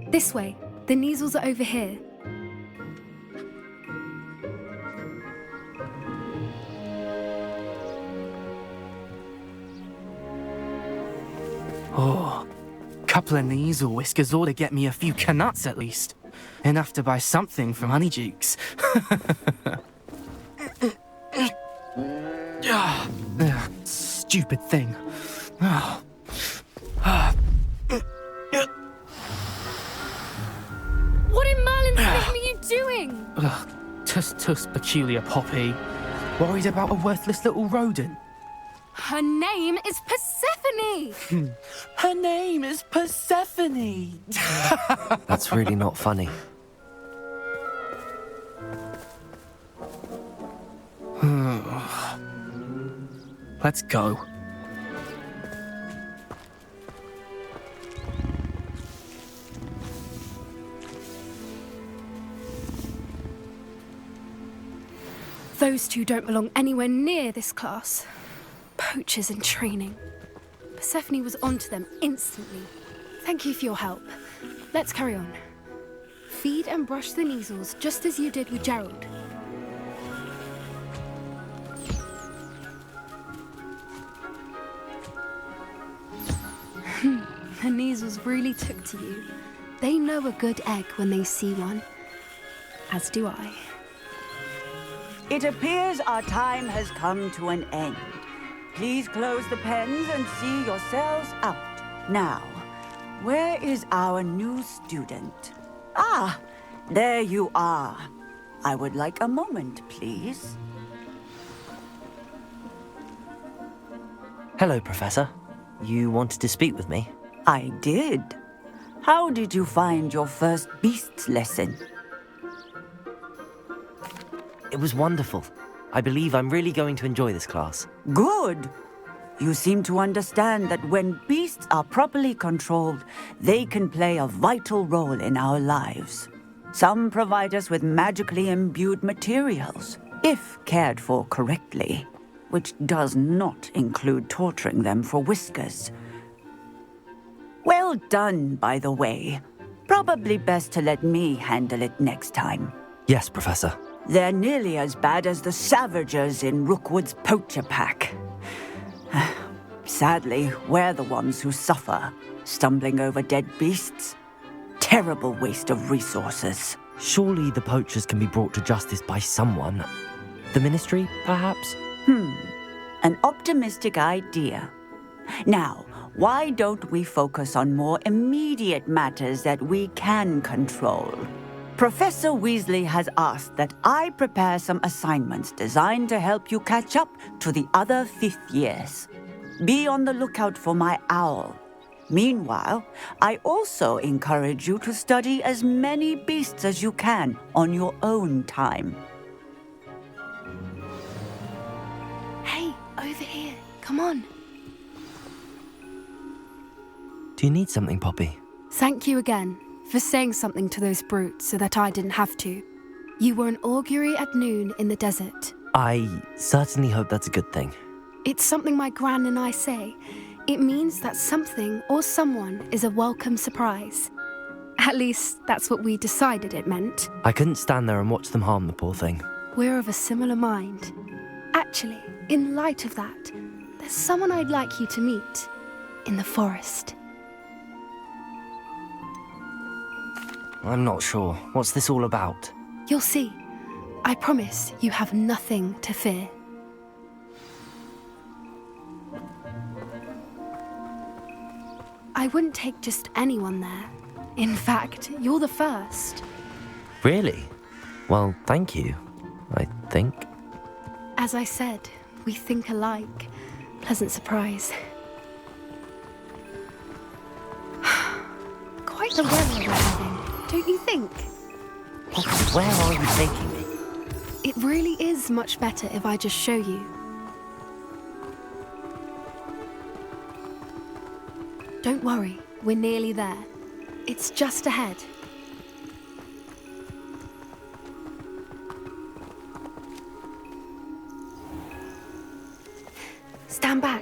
This way. The Neasels are over here. Oh, couple of Neasel whiskers ought to get me a few canuts at least. Enough to buy something from Honeydukes. Stupid thing. What in Merlin's name are you doing? Tuss, peculiar Poppy. Worried about a worthless little rodent? Her name is Persephone! Her name is Persephone! That's really not funny. Let's go. Those two don't belong anywhere near this class. Poachers in training. Persephone was onto them instantly. Thank you for your help. Let's carry on. Feed and brush the Neasels just as you did with Gerald. The Neasels really took to you. They know a good egg when they see one. As do I. It appears our time has come to an end. Please close the pens and see yourselves out. Now, where is our new student? Ah, there you are. I would like a moment, please. Hello, Professor. You wanted to speak with me? I did. How did you find your first beasts lesson? It was wonderful. I believe I'm really going to enjoy this class. Good. You seem to understand that when beasts are properly controlled, they can play a vital role in our lives. Some provide us with magically imbued materials, if cared for correctly, which does not include torturing them for whiskers. Well done, by the way. Probably best to let me handle it next time. Yes, Professor. They're nearly as bad as the Savagers in Rookwood's poacher pack. Sadly, we're the ones who suffer, stumbling over dead beasts. Terrible waste of resources. Surely the poachers can be brought to justice by someone. The Ministry, perhaps? An optimistic idea. Now, why don't we focus on more immediate matters that we can control? Professor Weasley has asked that I prepare some assignments designed to help you catch up to the other fifth years. Be on the lookout for my owl. Meanwhile, I also encourage you to study as many beasts as you can on your own time. Hey, over here. Come on. Do you need something, Poppy? Thank you again for saying something to those brutes so that I didn't have to. You were an augury at noon in the desert. I certainly hope that's a good thing. It's something my gran and I say. It means that something or someone is a welcome surprise. At least, that's what we decided it meant. I couldn't stand there and watch them harm the poor thing. We're of a similar mind. Actually, in light of that, there's someone I'd like you to meet in the forest. I'm not sure. What's this all about? You'll see. I promise you have nothing to fear. I wouldn't take just anyone there. In fact, you're the first. Really? Well, thank you, I think. As I said, we think alike. Pleasant surprise. Quite the weather we're having, don't you think? Where are you taking me? It really is much better if I just show you. Don't worry, we're nearly there. It's just ahead. Stand back.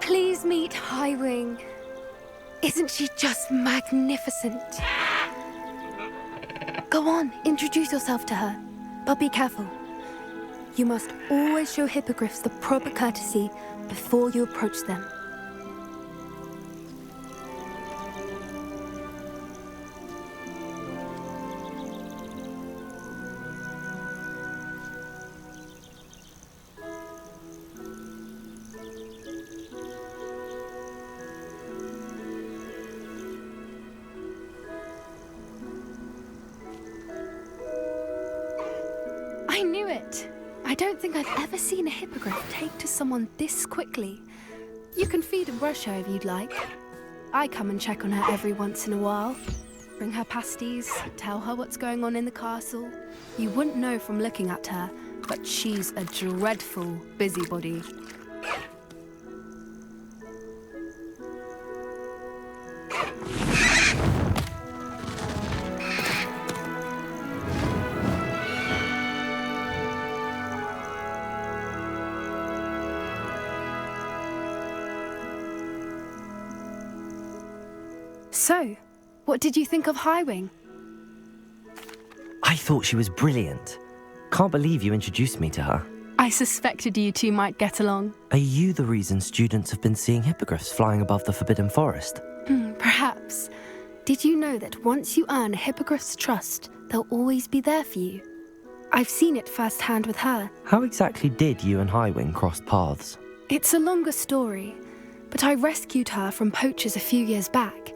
Please meet Highwing. Isn't she just magnificent? Go on, introduce yourself to her. But be careful. You must always show hippogriffs the proper courtesy before you approach them. I knew it. I don't think I've ever seen a hippogriff take to someone this quickly. You can feed and brush her if you'd like. I come and check on her every once in a while. Bring her pasties, tell her what's going on in the castle. You wouldn't know from looking at her, but she's a dreadful busybody. So, what did you think of Highwing? I thought she was brilliant. Can't believe you introduced me to her. I suspected you two might get along. Are you the reason students have been seeing hippogriffs flying above the Forbidden Forest? Perhaps. Did you know that once you earn a hippogriff's trust, they'll always be there for you? I've seen it firsthand with her. How exactly did you and Highwing cross paths? It's a longer story, but I rescued her from poachers a few years back.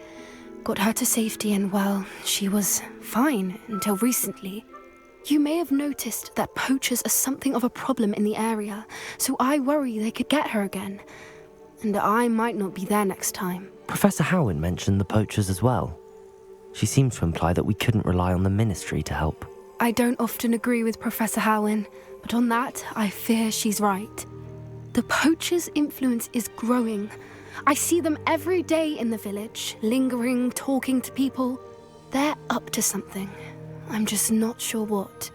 Got her to safety and, well, she was fine until recently. You may have noticed that poachers are something of a problem in the area, so I worry they could get her again. And I might not be there next time. Professor Howin mentioned the poachers as well. She seemed to imply that we couldn't rely on the ministry to help. I don't often agree with Professor Howin, but on that, I fear she's right. The poachers' influence is growing. I see them every day in the village, lingering, talking to people. They're up to something. I'm just not sure what.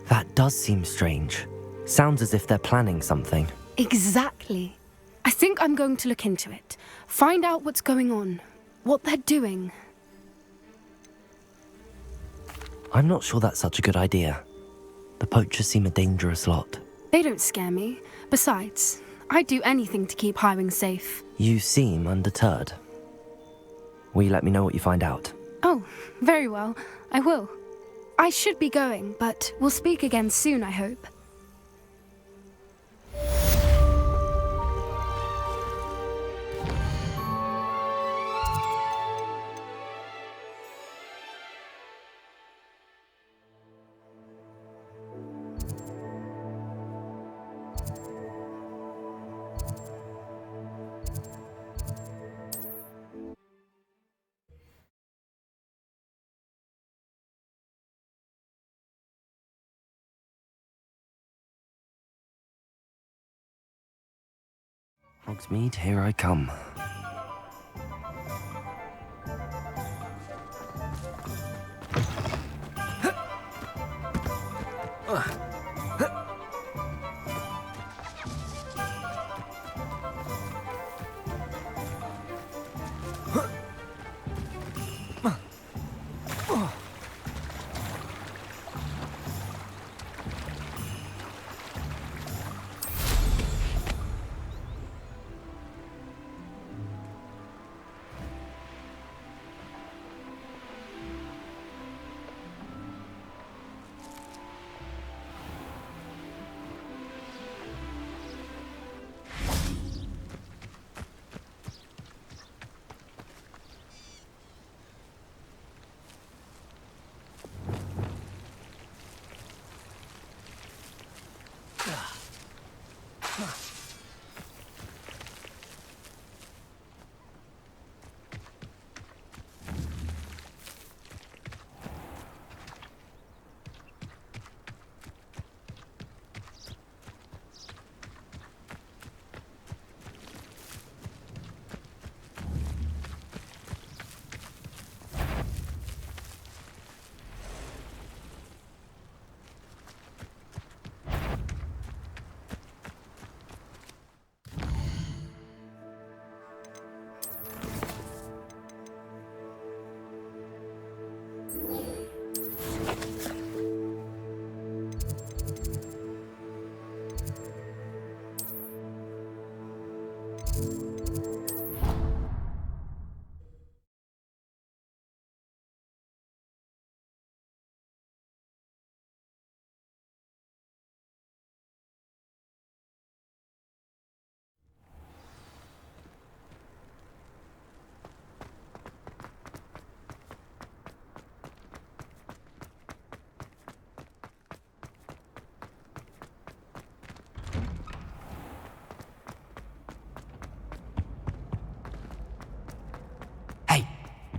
That does seem strange. Sounds as if they're planning something. Exactly. I think I'm going to look into it. Find out what's going on, what they're doing. I'm not sure that's such a good idea. The poachers seem a dangerous lot. They don't scare me. Besides, I'd do anything to keep Highwing safe. You seem undeterred. Will you let me know what you find out? Oh, very well. I will. I should be going, but we'll speak again soon, I hope. Hogsmeade, here I come.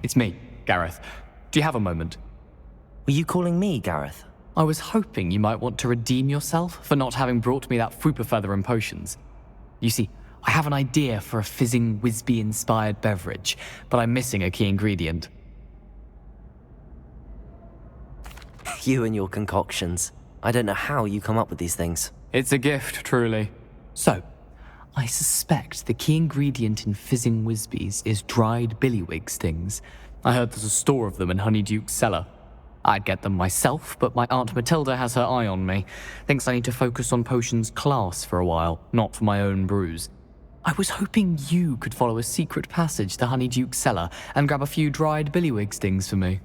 It's me, Gareth. Do you have a moment? Were you calling me, Gareth? I was hoping you might want to redeem yourself for not having brought me that Fupa feather and potions. You see, I have an idea for a fizzing Wisby-inspired beverage, but I'm missing a key ingredient. You and your concoctions. I don't know how you come up with these things. It's a gift, truly. So, I suspect the key ingredient in fizzing Wisbies is dried billywig stings. I heard there's a store of them in Honeyduke's cellar. I'd get them myself, but my Aunt Matilda has her eye on me. Thinks I need to focus on potions class for a while, not for my own brews. I was hoping you could follow a secret passage to Honeyduke's cellar and grab a few dried billywig stings for me.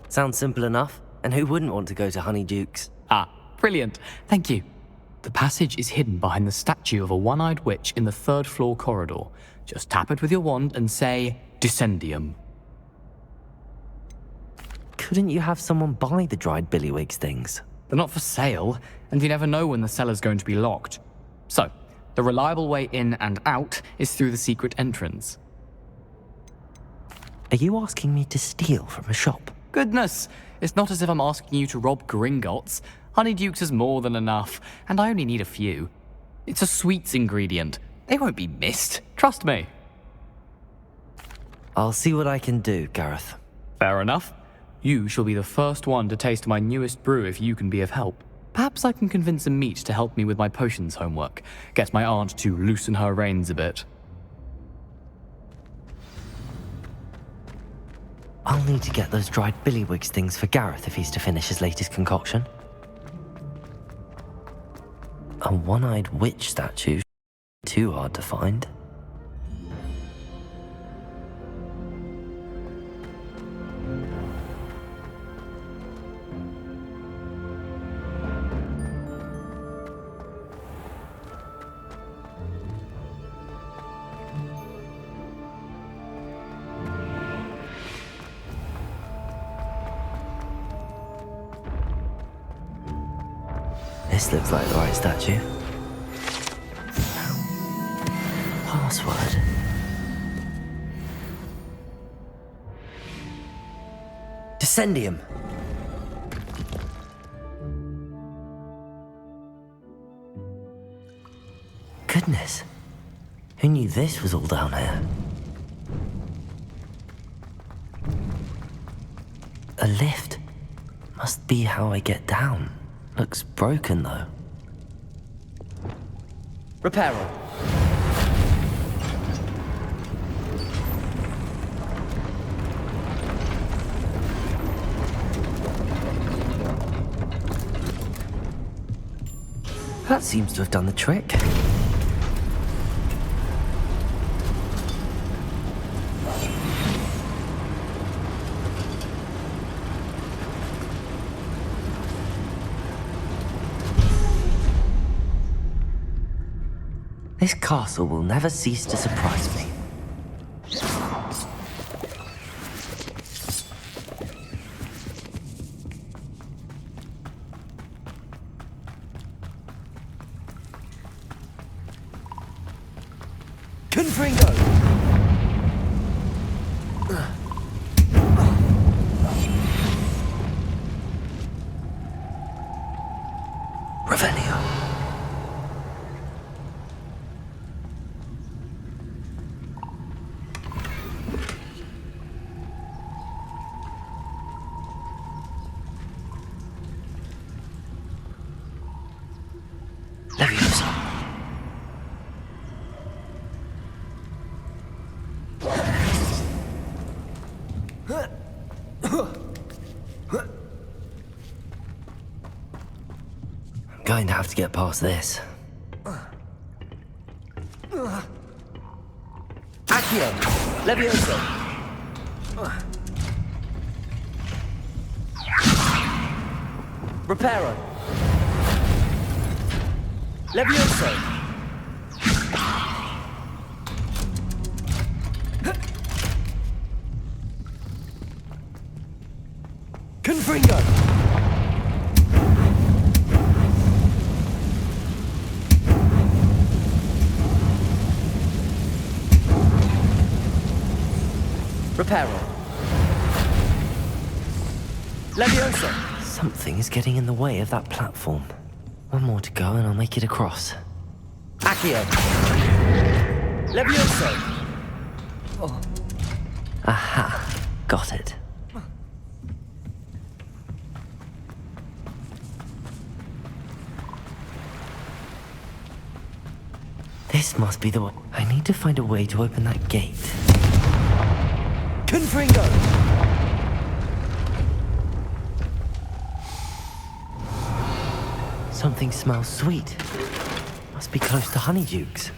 Sounds simple enough. And who wouldn't want to go to Honeyduke's? Ah, brilliant. Thank you. The passage is hidden behind the statue of a one-eyed witch in the 3rd floor corridor. Just tap it with your wand and say, Descendium. Couldn't you have someone buy the dried billywig stings? They're not for sale, and you never know when the cellar's going to be locked. So, the reliable way in and out is through the secret entrance. Are you asking me to steal from a shop? Goodness! It's not as if I'm asking you to rob Gringotts. Honeyduke's is more than enough, and I only need a few. It's a sweets ingredient. They won't be missed. Trust me. I'll see what I can do, Gareth. Fair enough. You shall be the first one to taste my newest brew if you can be of help. Perhaps I can convince a meat to help me with my potions homework. Get my aunt to loosen her reins a bit. I'll need to get those dried billywig stings for Gareth if he's to finish his latest concoction. A one-eyed witch statue too hard to find. This looks like the right statue. Password. Descendium. Goodness. Who knew this was all down here? A lift. Must be how I get down. Looks broken, though. Reparo. That seems to have done the trick. This castle will never cease to surprise me. Confringo! Revelio. Leviosa. I'm going to have to get past this. Accio! Leviosa! Reparo! Leviosa! Confringo! peril. Levioso! Something is getting in the way of that platform. One more to go and I'll make it across. Accio! Levioso! Oh. Aha! Got it. This must be the one. I need to find a way to open that gate. Confringo! Something smells sweet. Must be close to Honeydukes.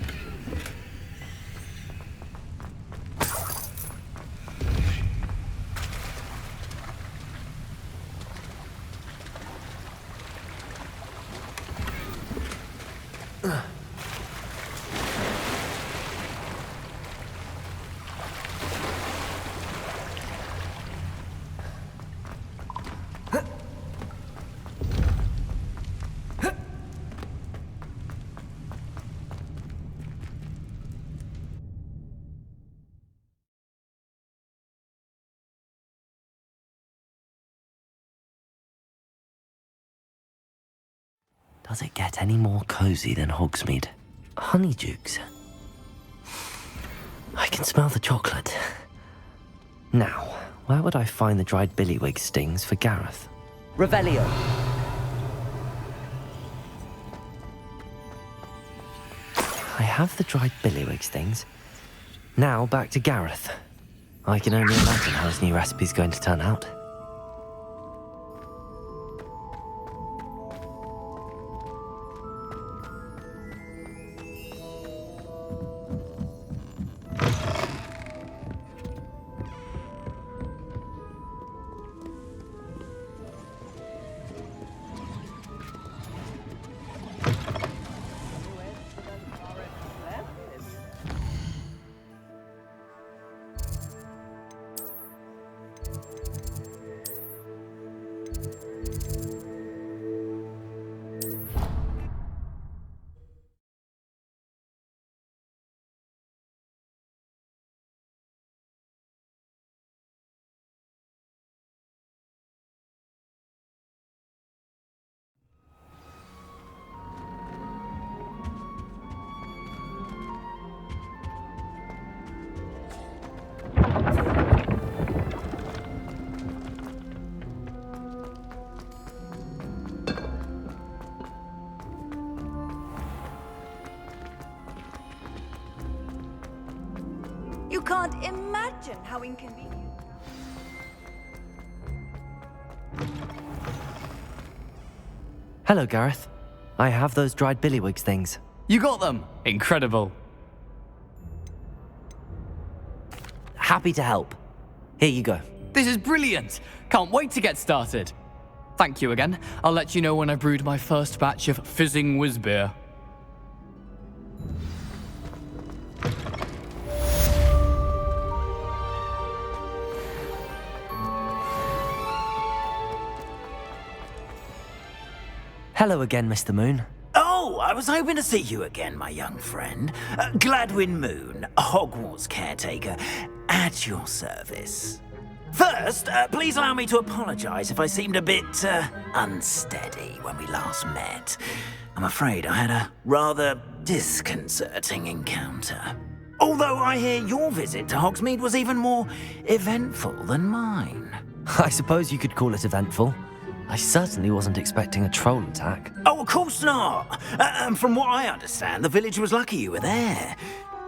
Does it get any more cozy than Hogsmeade? Honeydukes. I can smell the chocolate. Now, where would I find the dried billywig stings for Gareth? Revelio. I have the dried billywig stings. Now back to Gareth. I can only imagine how his new recipe's going to turn out. You can't imagine how inconvenient. Hello, Gareth. I have those dried billywig things. You got them! Incredible. Happy to help. Here you go. This is brilliant! Can't wait to get started. Thank you again. I'll let you know when I brewed my first batch of fizzing whizbeer. Hello again, Mr. Moon. Oh, I was hoping to see you again, my young friend. Gladwin Moon, Hogwarts caretaker, at your service. First, please allow me to apologise if I seemed a bit unsteady when we last met. I'm afraid I had a rather disconcerting encounter. Although I hear your visit to Hogsmeade was even more eventful than mine. I suppose you could call it eventful. I certainly wasn't expecting a troll attack. Oh, of course not. From what I understand, the village was lucky you were there.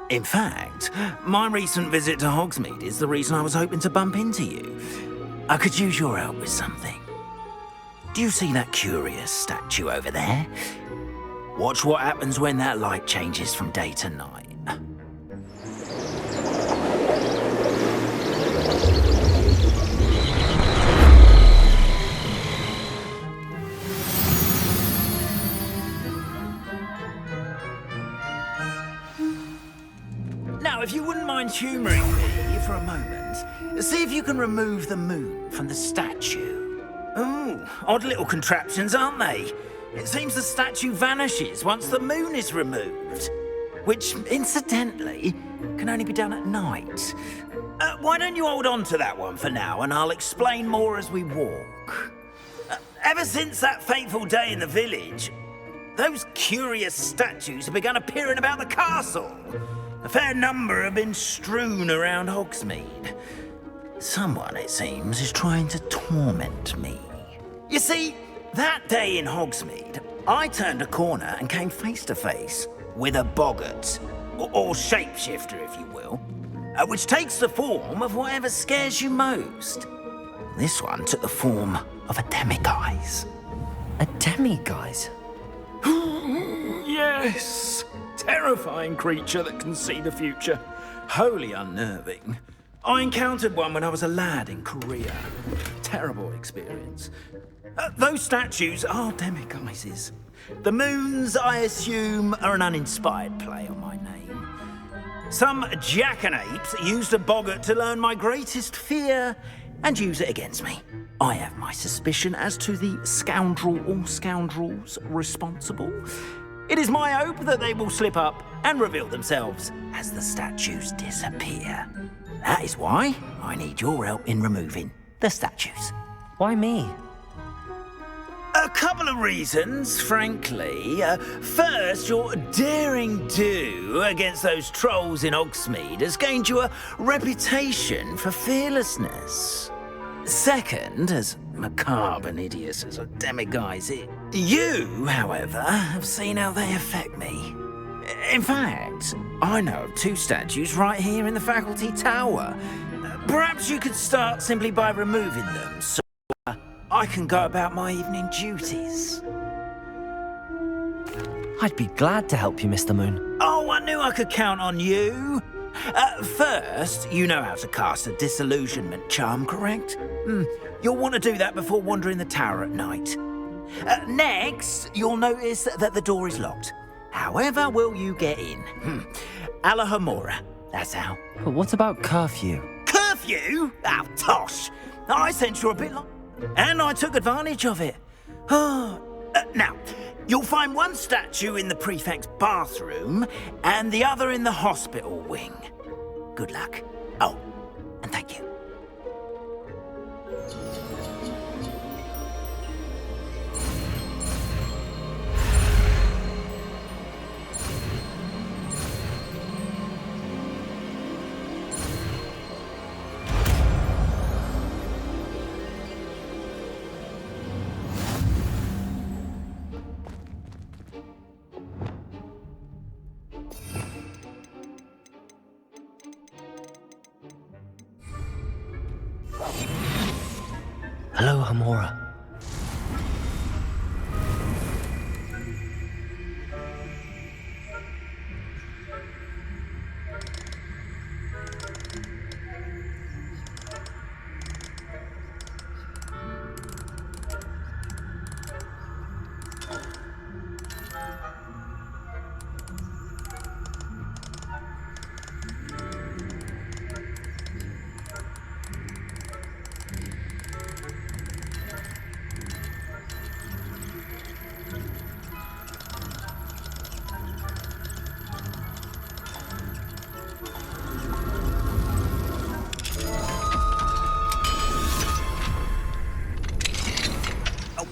In fact, my recent visit to Hogsmeade is the reason I was hoping to bump into you. I could use your help with something. Do you see that curious statue over there? Watch what happens when that light changes from day to night. Now, if you wouldn't mind humouring me for a moment, see if you can remove the moon from the statue. Ooh, odd little contraptions, aren't they? It seems the statue vanishes once the moon is removed. which, incidentally, can only be done at night. Why don't you hold on to that one for now, and I'll explain more as we walk. Ever since that fateful day in the village, those curious statues have begun appearing about the castle. A fair number have been strewn around Hogsmeade. Someone, it seems, is trying to torment me. You see, that day in Hogsmeade, I turned a corner and came face to face with a boggart, or shapeshifter, if you will, which takes the form of whatever scares you most. This one took the form of a demiguise. A demiguise? Yes! Terrifying creature that can see the future. Wholly unnerving. I encountered one when I was a lad in Korea. Terrible experience. Those statues are demiguises. The moons, I assume, are an uninspired play on my name. Some jackanapes used a boggart to learn my greatest fear and use it against me. I have my suspicion as to the scoundrel or scoundrels responsible. It is my hope that they will slip up and reveal themselves as the statues disappear. That is why I need your help in removing the statues. Why me? A couple of reasons, frankly. First, your daring do against those trolls in Hogsmeade has gained you a reputation for fearlessness. Second, as macabre and hideous as a demiguise is, you, however, have seen how they affect me. In fact, I know of 2 statues right here in the faculty tower. Perhaps you could start simply by removing them so I can go about my evening duties. I'd be glad to help you, Mr. Moon. Oh, I knew I could count on you. First, you know how to cast a disillusionment charm, correct? You'll want to do that before wandering the tower at night. Next, you'll notice that the door is locked. However will you get in? Alahomora, that's how. But what about curfew? Curfew? Oh, tosh. I sense you're a bit like... And I took advantage of it. Now, you'll find one statue in the prefect's bathroom and the other in the hospital wing. Good luck. Oh, and thank you. Hello, Hamora.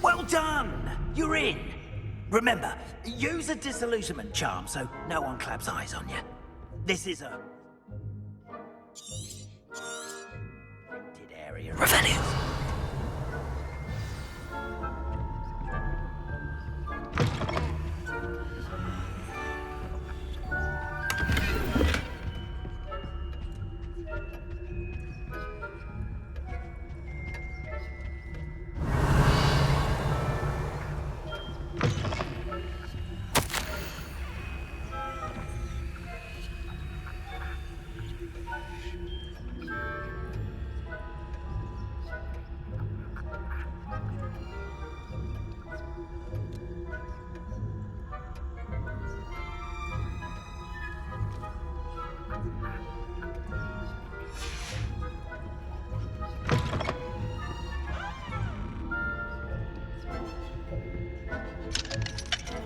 Well done! You're in. Remember, use a disillusionment charm so no one claps eyes on you. This is a... rented area. Revelio.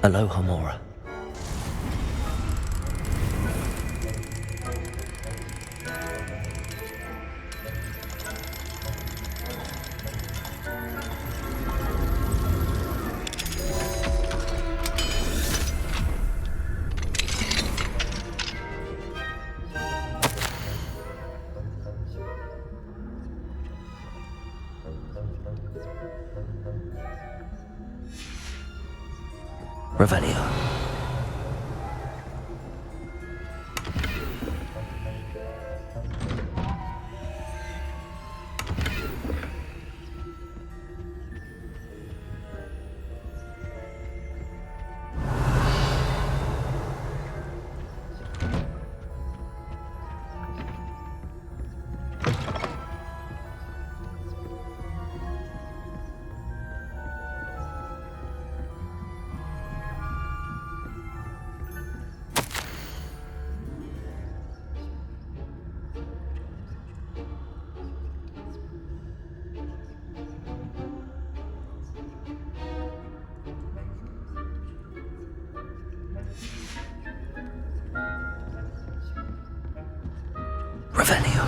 Hello, Hamora. Revelio. Revelio.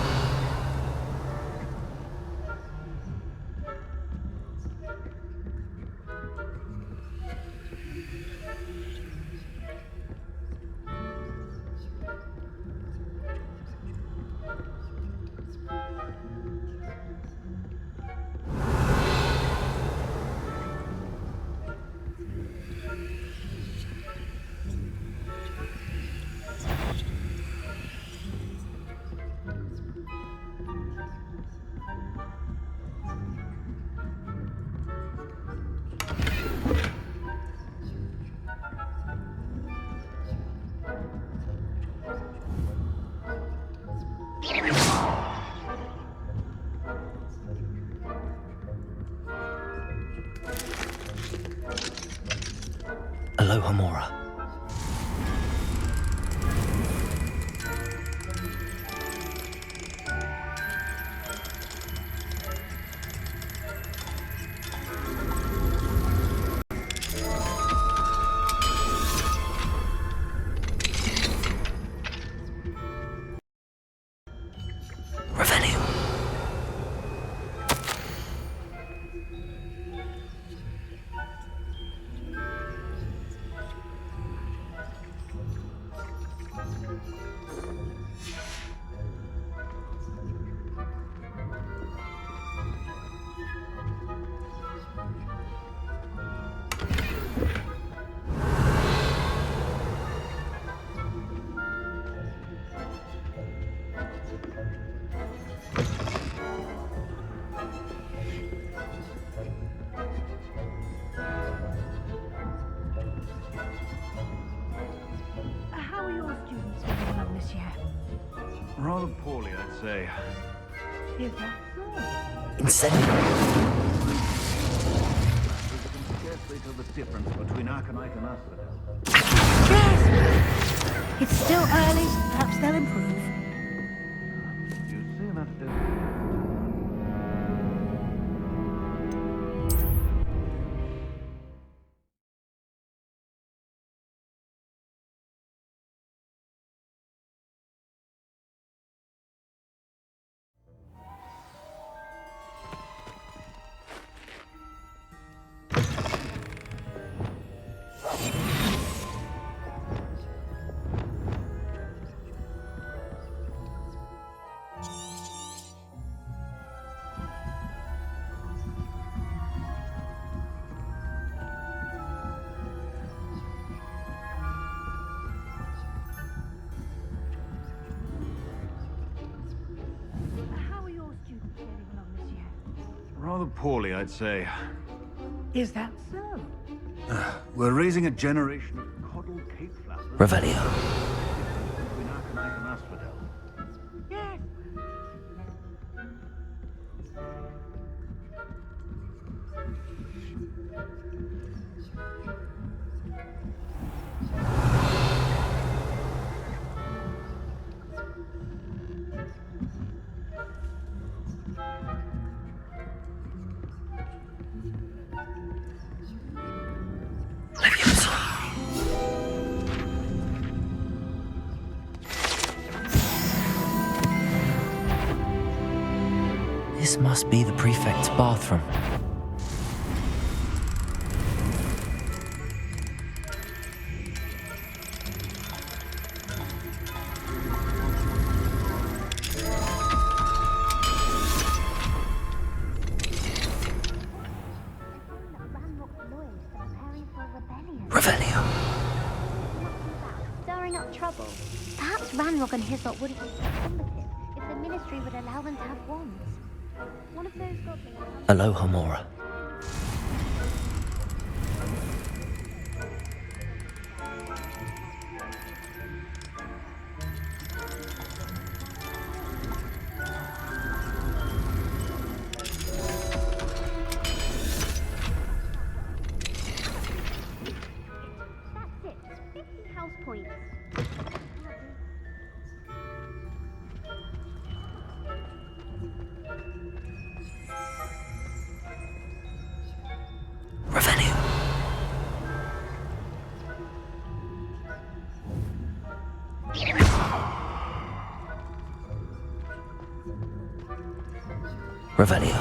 Aloha Mora. Revelio. How are your students getting along this year? Rather poorly, I'd say. Is that so? Incendio. Scarcely tell the difference between Arcanite and Asphodel. Yes! It's still early. Perhaps they'll improve. You say that How are your students getting along this year? rather poorly, I'd say. Is that so? We're raising a generation of coddled cape flappers. Revelio. Between Arcanite and Asphodel. Yes. This must be the prefect's bathroom. Ranrock and his lot wouldn't be so combative if the Ministry would allow them to have wands. One of those goblins... Aloha, Mora. That's it. 50 house points. Revenue. Revelio.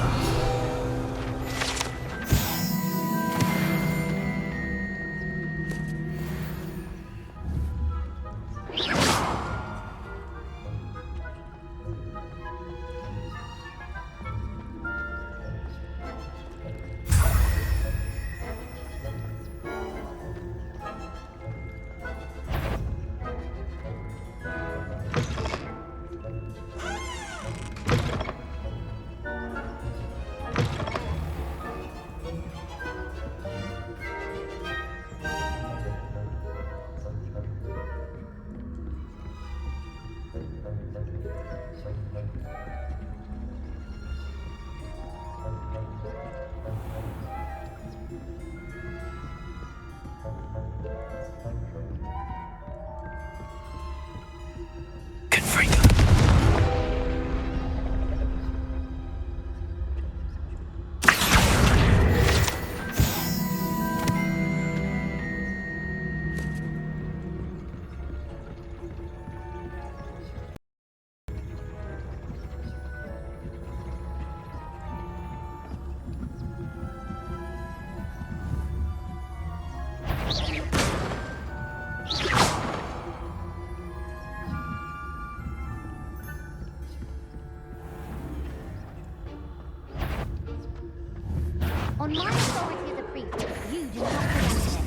On my authority as a priest, you do not prevent it.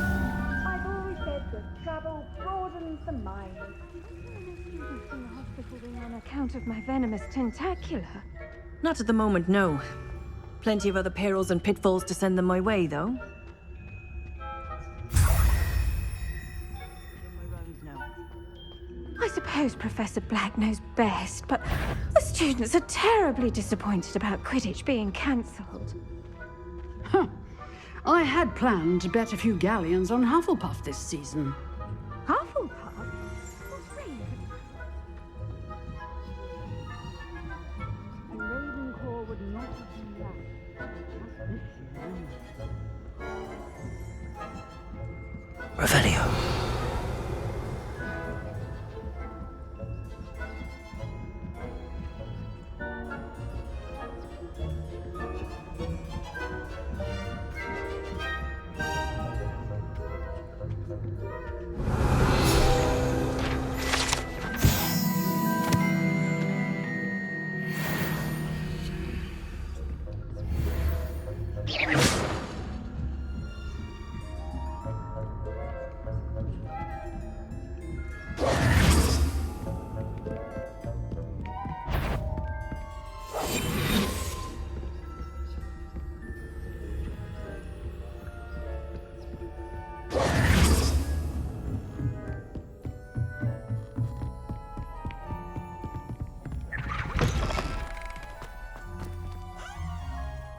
I've always said that travel broadens the mind. Students in the hospital wing on account of my venomous tentacula. Not at the moment, no. Plenty of other perils and pitfalls to send them my way, though. I suppose Professor Black knows best, but the students are terribly disappointed about Quidditch being cancelled. Huh. I had planned to bet a few galleons on Hufflepuff this season. Hufflepuff? Ravenclaw would not have done that. Revelio.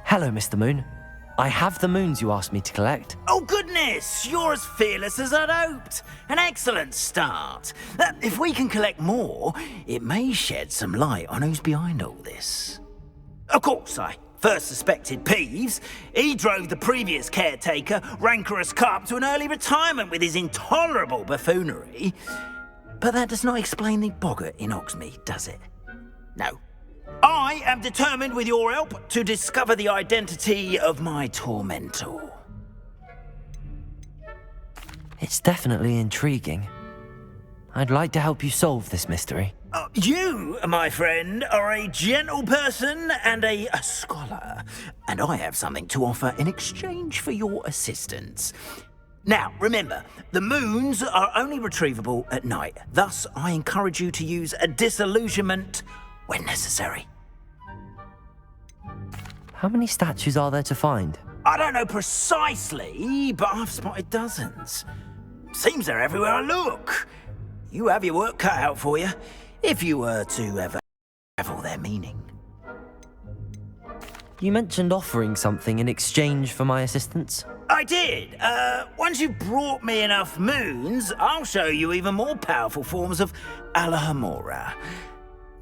Hello, Mr. Moon. I have the moons you asked me to collect. Oh, goodness! You're as fearless as I'd hoped. An excellent start. If we can collect more, it may shed some light on who's behind all this. Of course, I first suspected Peeves. He drove the previous caretaker, Rancorous Carp, to an early retirement with his intolerable buffoonery. But that does not explain the boggart in Hogsmeade, does it? No. I am determined, with your help, to discover the identity of my tormentor. It's definitely intriguing. I'd like to help you solve this mystery. You, my friend, are a gentle person and a scholar, and I have something to offer in exchange for your assistance. Now, remember, the moons are only retrievable at night. Thus, I encourage you to use a disillusionment when necessary. How many statues are there to find? I don't know precisely, but I've spotted dozens. Seems they're everywhere I look. You have your work cut out for you, if you were to ever revel their meaning. You mentioned offering something in exchange for my assistance? I did. Once you've brought me enough moons, I'll show you even more powerful forms of Alohomora.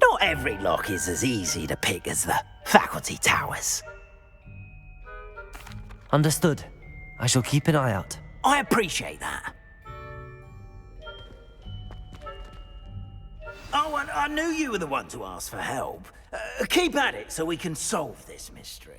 Not every lock is as easy to pick as the faculty towers. Understood. I shall keep an eye out. I appreciate that. Oh, and I knew you were the one to ask for help. Keep at it so we can solve this mystery.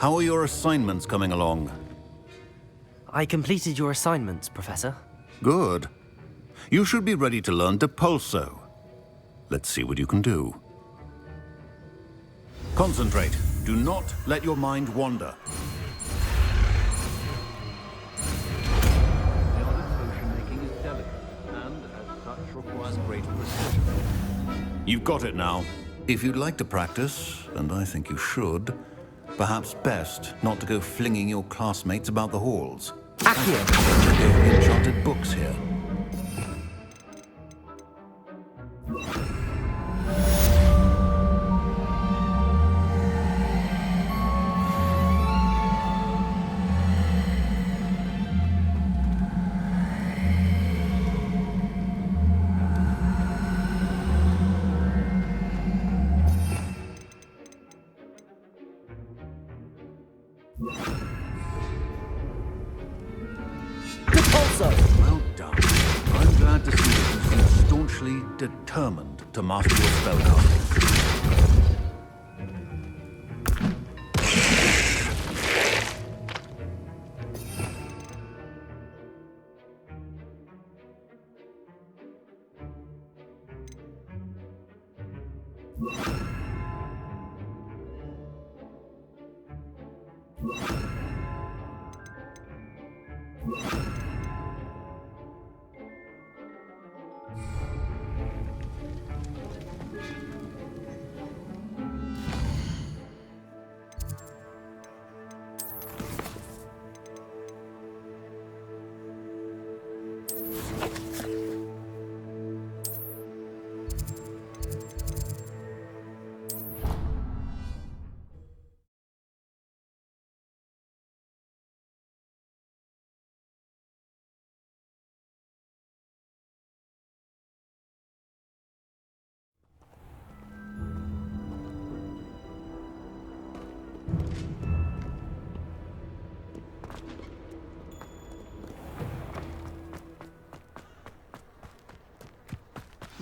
How are your assignments coming along? I completed your assignments, Professor. Good. You should be ready to learn Depulso. Let's see what you can do. Concentrate. Do not let your mind wander. Potion-making is delicate, and as such requires great precision. You've got it now. If you'd like to practice, and I think you should, perhaps best not to go flinging your classmates about the halls. Accio! Enchanted books here. Well done. I'm glad to see that you seem staunchly determined to master your spellcasting.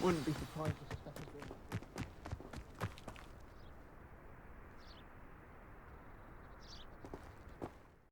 Wouldn't be surprised to